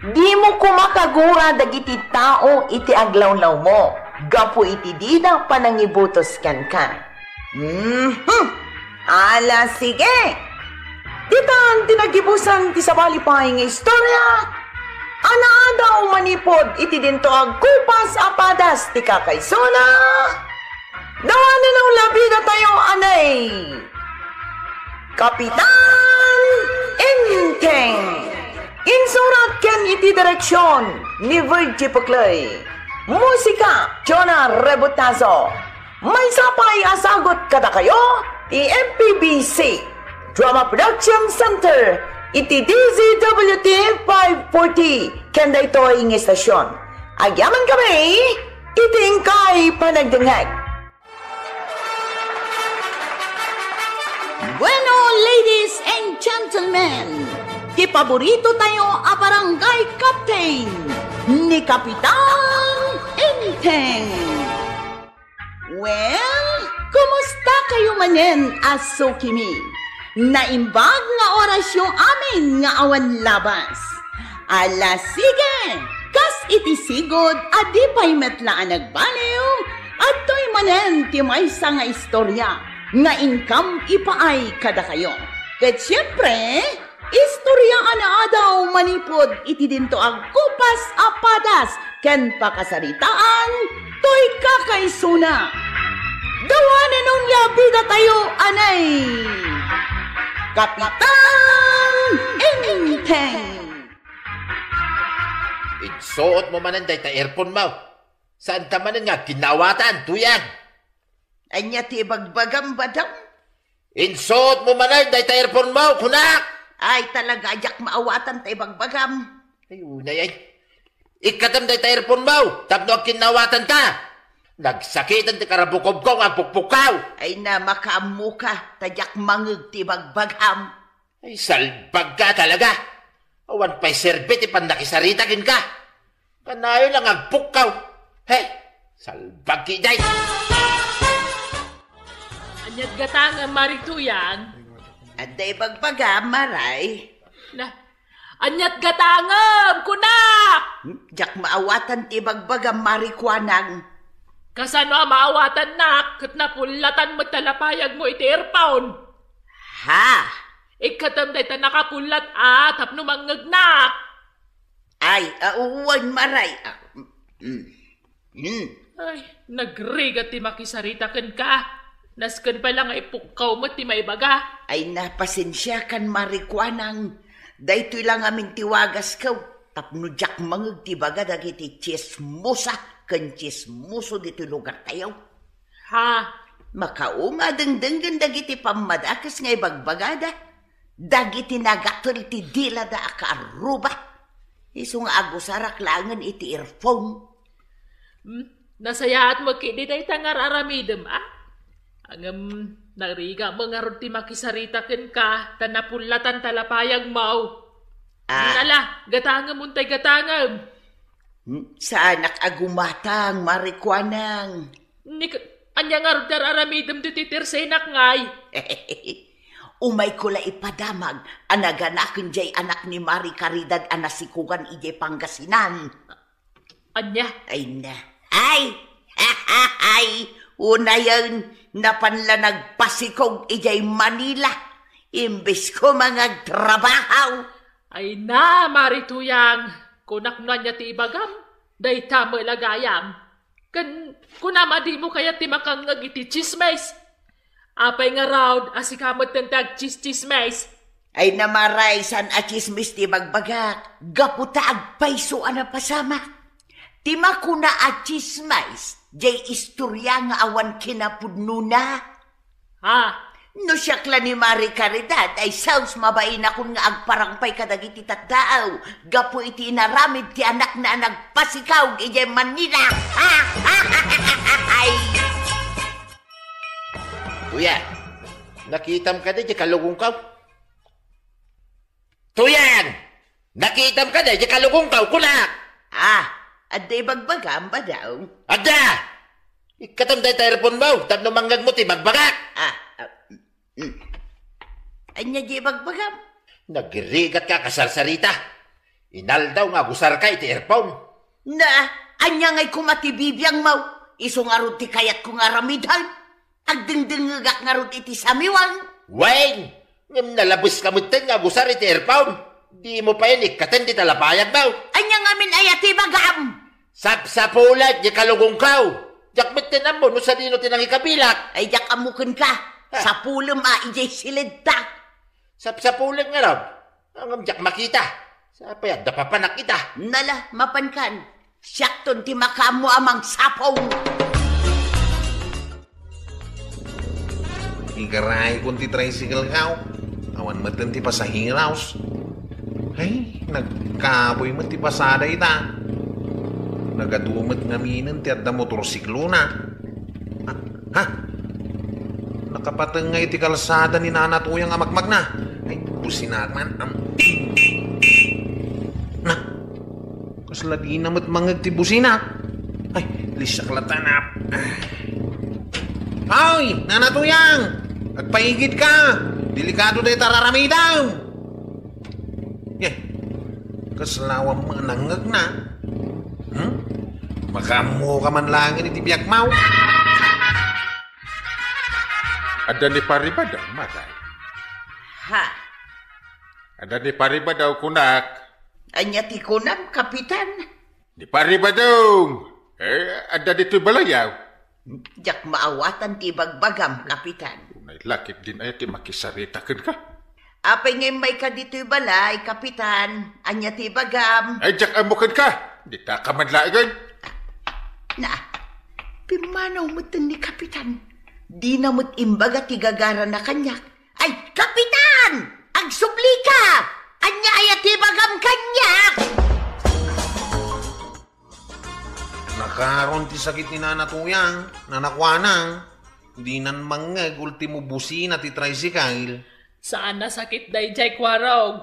Di mo kumakagura dagiti tao iti aglawlaw mo. Gapo iti dida panangibutos ken ka. Ala, sige. Ditan tinagibusan ti sabali pahing istorya. Ana daw manipod iti dinto agkupas apadas ti kakaysona. Dawanan ng labi na tayo anay. Kapitan Inteng. Insurat ken iti direksyon ni Virgie Puclay. Musika, Jonah Rebutazo. May sapay asagot kada kayo, ti MPBC. Drama Production Center, iti DZWT 540. Kanda ito ang istasyon. Agyaman kami, iting kay panagdangag. Bueno, ladies and gentlemen, di paborito tayo a barangay captain ni Kapitan Inteng. Well, kumusta kayo manen, Aso Kimi? Naimbag nga orasyon amin nga awan labas. Ala, sige, kas iti sigod, adi pa'y metlaan nagbaliw, at to'y manen ti maysa nga istorya, nga income ipaay kada kayo. Ket siyempre, istorya ana daw manipod iti dinto ang kupas apadas, ken pakasaritaan, to'y kakaysuna. Dawanan nung labida tayo, anay! Kapitan Inteng! Igsuot mo manan day ta earphone mo. Saan ta manan nga kinawatan, tuyang? Anya ti bagbagam ba daw? Insuot mo manan day ta earphone mo, kunak! Ay talaga, ajak maawatan tayo bagbagam. Ayun na yan. Ikatam day ta earphone mo, tapno ang kinawatan ta. Nagsakitan ti karabukob ko nga pukpukaw. Ay na makaamu ka, tadyak mangag ti bagbagam. Ay salbag ka talaga. Awan pa'y serbit ipan nakisaritakin ka. Kanayo lang agpukaw. Hey, salbag ki day. Anyat gatang ang marituyang. Aday bagbagam, maray. Anyat gatangam, kunak! Jak maawatan ti bagbagam marikwanang. Kasano ang maawatan nak, kat napulatan mo talapayag mo iti earphone. Ha? Ikatam day ta nakapulat tapno mangagnak. Ay, uwan maray. Ay, nagrigat ti makisaritaken ka. Nasken pa lang ipukaw mo ti maibaga. Ay, napasensya kan marikwanang. Daytoy lang aming tiwagas kaw. Tapno jak mangag ti baga dagiti chismosa. Kan chismoso dito lugar tayo. Ha? Makaunga dengdenggan dagiti pamadakas nga ibagbagada. Dagiti nagatol ti dila da akaaruba. Iso nga agusarak langan iti earphone. Nasayaat mo kini day tangar aramidem nariga mo nga ron ti makisaritaken ka tanapulatan talapayag mau. Nala, gatangam untay gatangam. Sa anak agumatang, marikwanang. Anya nga ron aramidem diti tirsenak ngay. Umay ko la ipadamag, anaganakin jay anak ni Mari Caridad anasikugan ije Pangasinan. Anya? Ay na. Ay, una yan, napanla nagpasikog ijay Manila, imbis ko mga trabaho. Ay na, Marituyang, kunak na niya ti ibagam, day tamo ilagayam. Kunama di mo kaya ti makangag iti chismes. Apay nga raud, asikamot ng tag chismes. Ay namaray san a chismis ti bagbagak, gaputag paiso ana pasama. Ti makuna a chismes, jay istorya nga awan kinapudnuna. Ha? No siyakla ni Mari Caridad ay saus mabain akong nga agparangpay kadagiti tatdaaw. Gapo iti inaramid ti anak na nagpasikaw ijay Manila. Ay! Tuya, nakitam ka na di kalugong ka? Tuyan! Nakitam ka na di kalugong ka, kulak! Aday bagbagam ba daw? Ada! Ikatunday telepon mo, tapno manggag mo ti bagbagak. Anya di bagbagam? Nagirigat ka kasarsarita. Inaldaw nga gusar ka iti earphone. Anya nga'y kumatibibiyang mau. Iso nga ron ti kayat ko nga ramidan. Agdingdingagak nga ron iti samiwang. Weng! Ngam nalabos ka mo nga gusar iti earphone. Di mo pa yun ikatan di talapayag mo. Anya nga min ayati bagam. Sapsapulat, di kalugong kaw. Jak mitinan mo, no sa dino tinang ikabilak. Ay, jak amukin ka. Sa pulem ijay silid ta. Sapsapulat nga raw. Ang jak makita. Sa payag, dapapanak kita. Nala, mapankan. Siyakton ti makamu amang sapaw. Igaray kung ti tricycle kaw. Awan matan ti pasahiraws. Ay, nagkaboy mo ti pasada ita. Nagadumat nga minin ti adda motorsiklo na. Nakapatengay ti kalsada ni Nana Tuyang amagmag na. Ay, businagman. Kasla di namat mangag ti busina. Ay, lisak latanap. Ay, Nana Tuyang! Agpaigid ka! Delikado day tararamidaw! Kaslawang mga nangag na. Makamu ka man langin iti biyak mau. Ada ni pariba daw, matay. Ada ni pariba daw, kunak. Anya ti kunam, kapitan. Ni pariba daw. Ada dito balayaw. Jak maawatan ti bagbagam, kapitan. Unay lakit din ay ti makisaritakan ka. Apay ngay may ka dito'y balay, kapitan. Anya ti bagam. Ay, jak amukan ka. Di ta ka manlaigan. Pimanaw mo ni kapitan. Di na mo't imbaga ti gagara na kanyak. Ay, kapitan! Agsubli ka! Anya ay ti bagam kanyak! Nakaroon ti sakit ni Nana Tuyang. Nanakwanang. Di nan mangag ultimo busina ti tricycle. Saan nasakit day jay kwarog?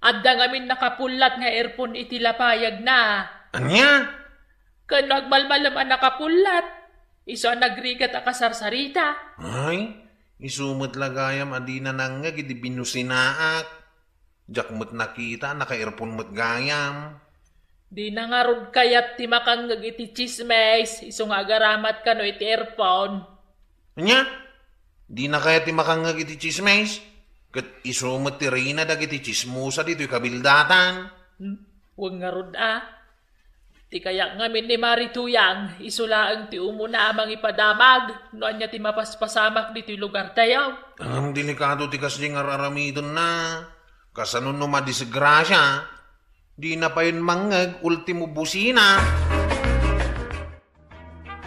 Adda ngamin nakapulat nga earphone iti lapayag na. Anya? Kano agmalmalam ang nakapulat. Iso ang nagrigat ang kasarsarita. Ay, isumot lagayam adi na nangag iti binusinaak. Jak mo't nakita, naka-earphone mo't gayam. Di na nga rod kayat ti makangag iti chismes. Iso nga agaramat ka no iti earphone. Anya? Di na kaya ti makangag iti chismes? Kat isumot ti Rina dagiti chismusa dito'y kabildatan. Huwag nga rod Ti kaya ngamin ni Mari Tuyang, isulaang ti umuna amang ipadamag, noan niya ti mapaspasamak dito'y lugar tayaw. Ang delikado ti kasdi nga raramidon na. Kasanon no madisgrasya, di na pa yun mangag ultimo busina.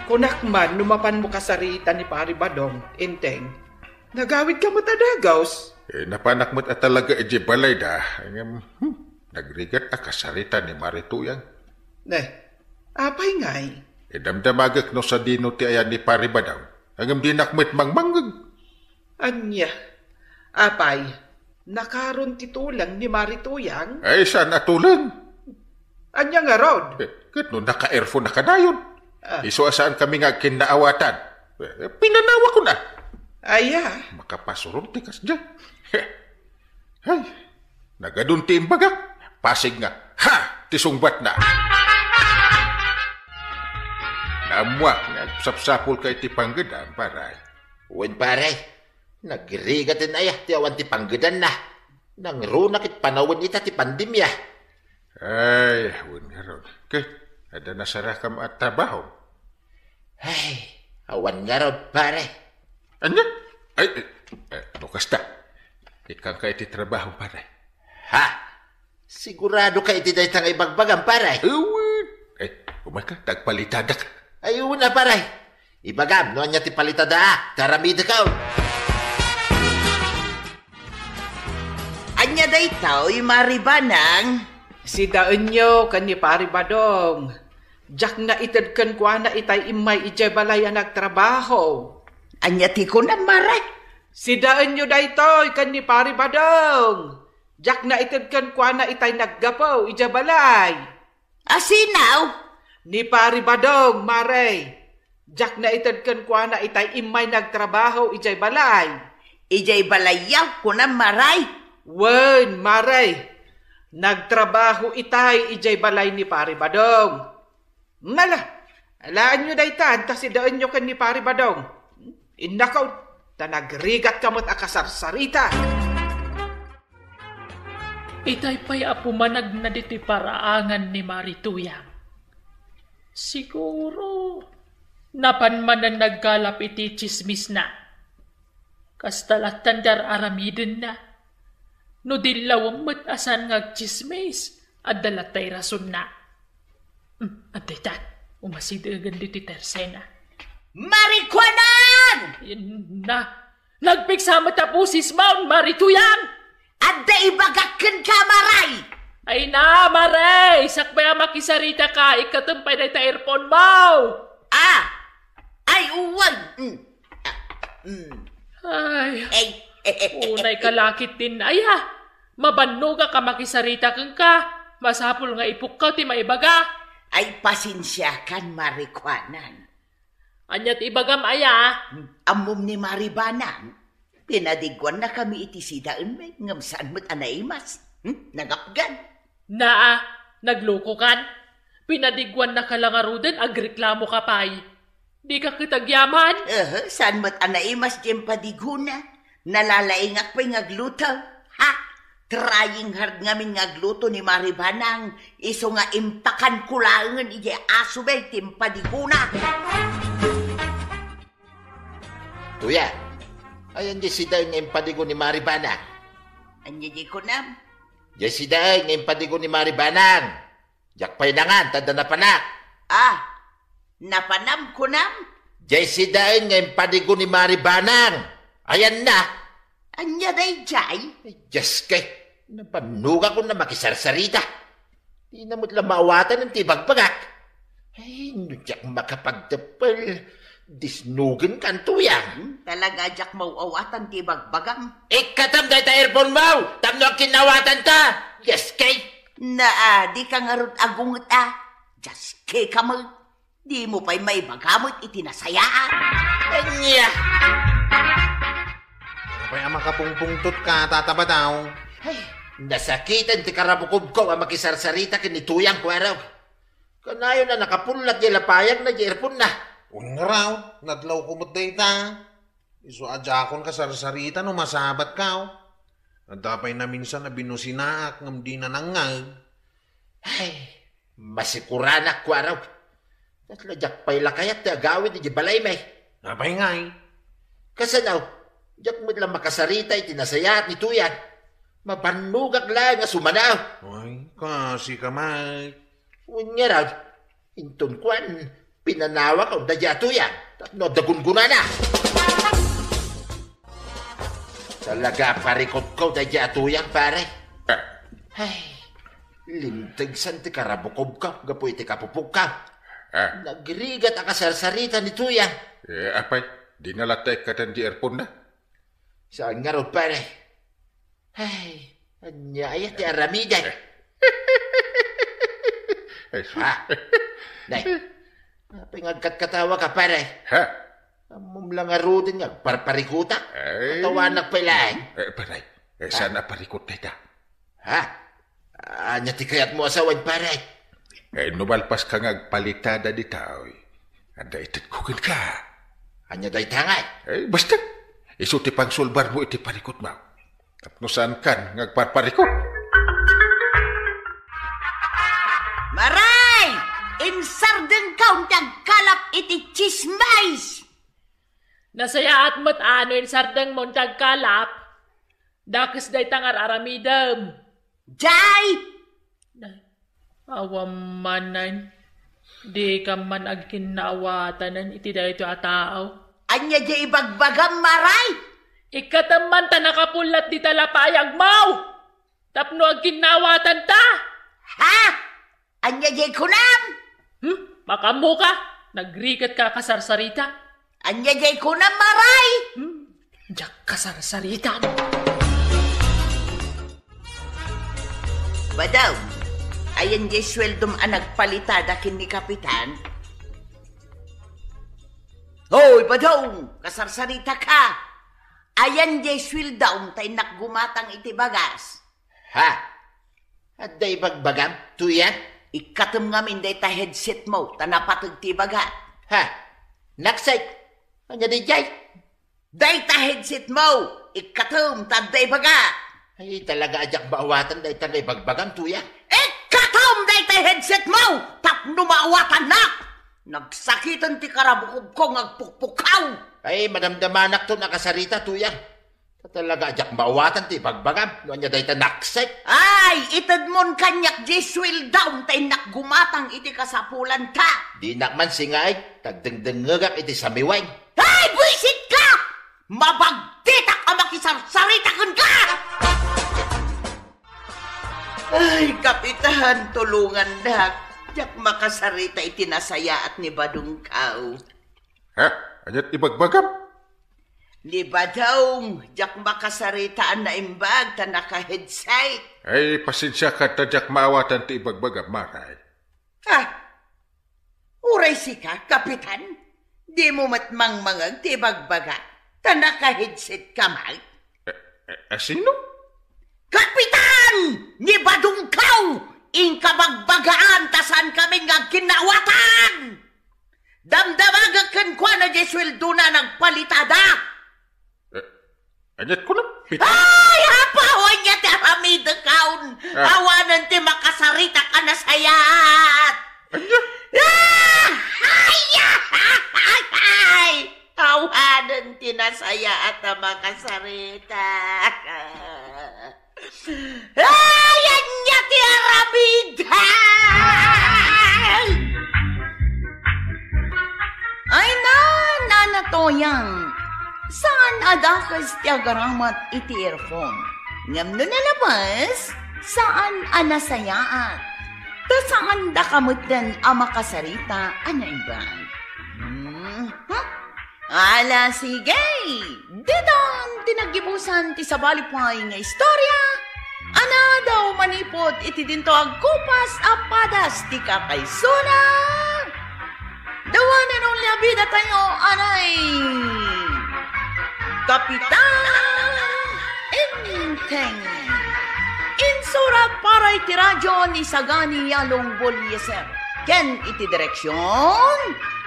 Kunak man, numapan mo kasarita ni Pari Badong, Inteng. Nagawid ka mo tadagaws. Napanak mo't at talaga balay da. Nagrigat kasarita ni Mari Tuyang. Apay ngay? Damdamagak no sa dino ti ayan ni Pari Badaw. Hanggang dinakmit mangmanggag. Anya? Apay, nakaroon titulang ni Mari Tuyang? Ay, saan natulang? Anya nga rod? Kat no naka-earphone na kadayon. Iso asaan kami nga kinaawatan. Pinanawa ko na. Makapasurong tikas dyan. Ay, nagadun ti imbagak. Pasig nga. Tisungbat na. Naamwak, nagsapsapol ka iti panggadan, paray. Uwan, paray. Nagirigatin ayah ti awan ti panggadan na. Nangrunak it panawan ita ti pandemya. Ay, uwan nga ron. Kaya, ada nasarakam at trabaho. Ay, awan nga ron, paray. Anya? Ay, lukas ta. Ikang ka iti trabaho, paray. Sigurado ka iti dahi tang ibagbagan, paray. Umay ka, tagpalitada ka. Ayun na, paray. Ibagam, noan niya ti palitada, karamida ka. Anya day tao, maribanang. Si daan nyo, kan ni Pari Badong. Jak na itad kan kwa na itay imay ijabalay ang nagtrabaho. Anya ti ko na, maray. Si daan nyo day to'y kan ni Pari Badong. Jak na itad kan kwa na itay naggapaw, ijabalay. Asinaw? Ni Pari Badong, Maray. Jak na itad kan kwa na itay imay nagtrabaho ijay balay. Ijay balayaw ko na maray. Wen, Maray. Nagtrabaho itay ijay balay ni Pari Badong. Mala, alaan nyo daytan, kasi daan nyo kan ni Pari Badong. Inakaw, ta nagrigat kamot akasarsarita. Itay pa'y apumanag na diti paraangan ni Marituyang. Siguro, napan man ang naggalap iti chismis na. Kastalatan dar aramidin na. No dilawang matasan nga chismis, at dalatay rason na. At daytan, umasidagan diti tersena. Marikwanan! Na, nagpiksama tapusis maun Marituyang! Adda ibagakken ka, Maray! Ay na, Maray! Sakbaya makisarita ka, ikatumpay na ita earphone mo! Ay, uwan! Ay, unay kalakit din, ay ha! Mabannuga ka makisarita kang ka, masapul nga ipuk ka, ti maibaga! Ay, pasensya kan, Marikwanan. Anyat ibagam, aya? Amom ni Maribanang, pinadigwan na kami iti sidaan may ngamsaan mo't anaimas. Nagapgan. Nagloko kan? Pinadigwan na kalangarudan, agreklamo ka pa'y. Di ka kitagyaman? Saan mo't anaimas diyang padiguna? Nalalaingak pa'y ngaglutaw. Ha? Trying hard ngamin ngagluto ni Maribanang. Iso nga impakan kulangan ije asubay timpadiguna. Tuya, ayan di si Daing ngayon padigo ni Maribanang. Anya di ko nam? Di si Daing ngayon padigo ni Maribanang. Jak pa'y nangan, tanda na panak. Napanam ko nam? Di si Daing ngayon padigo ni Maribanang. Ayan na. Anya day jay? Diyos kay, napanuga ko na makisarsarita. Di na mo't lamawatan ng tibagbagak. Ay, nudyak makapagdapal. Disnugan kan tuyang. Talaga jak mauawatan ti bagbagang. Ikatam dahi ta earphone mo. Tamno ang kinawatan ta. Yes kay. Di ka nga ron agungot Just kay ka mo. Di mo pa'y may bagamot itinasayaan. Anya. Pa'y makapungpungtot ka, tatabataw. Ay, nasakitan ti karabukob ko ang makisarsarita kinituyang ko araw. Kanayo na nakapulat di lapayag na di earphone na. Uy nga raw, nadlaw kumot dayta. Iso adjakon ka sarsarita no masabat ka. Nadapay na minsan na binusinaak ngam di na nangag. Ay, masikuranak ko araw. Natlajak pa'y lakayat na agawin di balay may. Napay ngay. Kasanaw, jak mo lang makasarita itinasayat ni Tuyan. Mapanugag lang nga sumanaw. Ay, kasi ka may. Uy nga raw, inton kwan, pinanawa ka dadya Tuyan. No, dagunguna na. Talaga parikot ko dadya Tuyan, pare. Ay, limtagsan ti karabukob ka, gapo iti kapupug ka. Nagrigat ang kasarsarita ni Tuyan. Apay, di nalatay ka tan di earphone na. Saan nga ron, pare? Ay, anyaya ti aramiday. Nay, pingagkat-katawa ka, pare. Amom lang arudin nga, parparikuta. Katawanak pala. Paray, sana parikot na ita. Anya ti kayat mo asawan, pare. Numalpas ka nga palitada di tao. Anda itit kukin ka. Anya day tangay. Basta, iso ti pangsulbar mo iti parikot mo. Tapno saan kan ngagparparikot? Maray! Insardeng kaun kalap iti chismais! Nasayaat mo't ano insardeng mong kalap? Dakis day tangar aramidam. Jay! Awamanan. Di ka man agkinaawatanan iti dayto a tao. Anya jay ibagbagam, Maray! Ikataman ta nakapulat di talapayag mo! Tapno agkinawatan ta! Ha? Anya jay kunam? Makamu ka? Nagrikat ka kasarsarita? Anya jay kunam, Maray! Diyak kasarsarita. Badaw, Ayan di sweldom ang nagpalitada kin ni Kapitan. Hoy, Badong! Kasarsarita ka! Ayan di sweldaw tayo nakgumatang iti bagas. Ha? At day bagbagam, tuyan? Ikatom ngamin day ta headset mo, tanapatag ti baga. Ha? Naksay? Anya di jay? Day ta headset mo, ikatom ta day baga. Ay, talaga ajak baawatan day ta day bagbagam, tuyan? Ikatom day ta headset mo, tapno maawatan na. Nagsakitan ti karabukog ko ngagpukpukaw. Ay, madamdamanak to nakasarita, tuyan. Talaga ajak baawatan ti bagbagam, no anya day ta naksay. Ay, itad mon kanyak jeswil down tay nakgumatang iti kasapulan ta. Di nakman singay, tagdengdengagak iti samiway. Ay, buisit ka! Mabagditak ka makisarsaritakan ka! Ay, Kapitan, tulungan dak. Jak makasarita iti nasaya at ni Badong Kao. Ha? Anyat ibagbagam? Ni Badong, jak makasaritaan na imbag ta naka-headset. Ay, pasensya ka tadyak maawatan ti ibagbagam, maray. Ah, uray si ka, Kapitan. Di mo matmangmangag ti ibagbaga. Ta naka-headset ka, mag. Sino? Kapitan! Ni Badong Kao! Ingka magbagaan tasan kami nga kinawatan! Damdamagakan kwa na jeswel na nagpalitada! Anyat ko na? Ay, hapawan niya ti Hamida Kaun! Awanan ti makasarita ka na sayat! Anyat? Ay! Awanan ti nasaya at makasarita! Ayan niya ti Hamida! Ay na, nanatoyang! Saan adakas ti agaramat iti earphone? Ngam no nalabas, saan anasayaat? Ta saan da kamutan ang makasarita anaibang? Ala sige! Didan tinagibusan ti sabalipay nga istorya. Ana daw manipod iti dinto agkupas apadas ti kakaysuna. Dawanan ang labida tayo anay. Kapitan Inteng. Insurat para iti radyo ni Sagani Yalong Bolyeser. Ken iti direksyon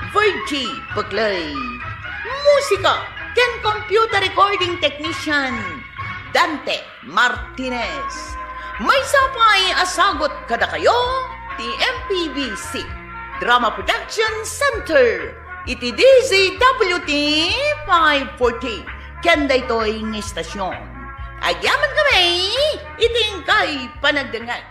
Virgie Baglay. Musika ken computer recording technician Dante Martinez. May sapay asagot kada kayo ti MPBC Drama Production Center iti DZWT 540 ken daytoy ng istasyon. Agyaman kami iting kay panagdangan.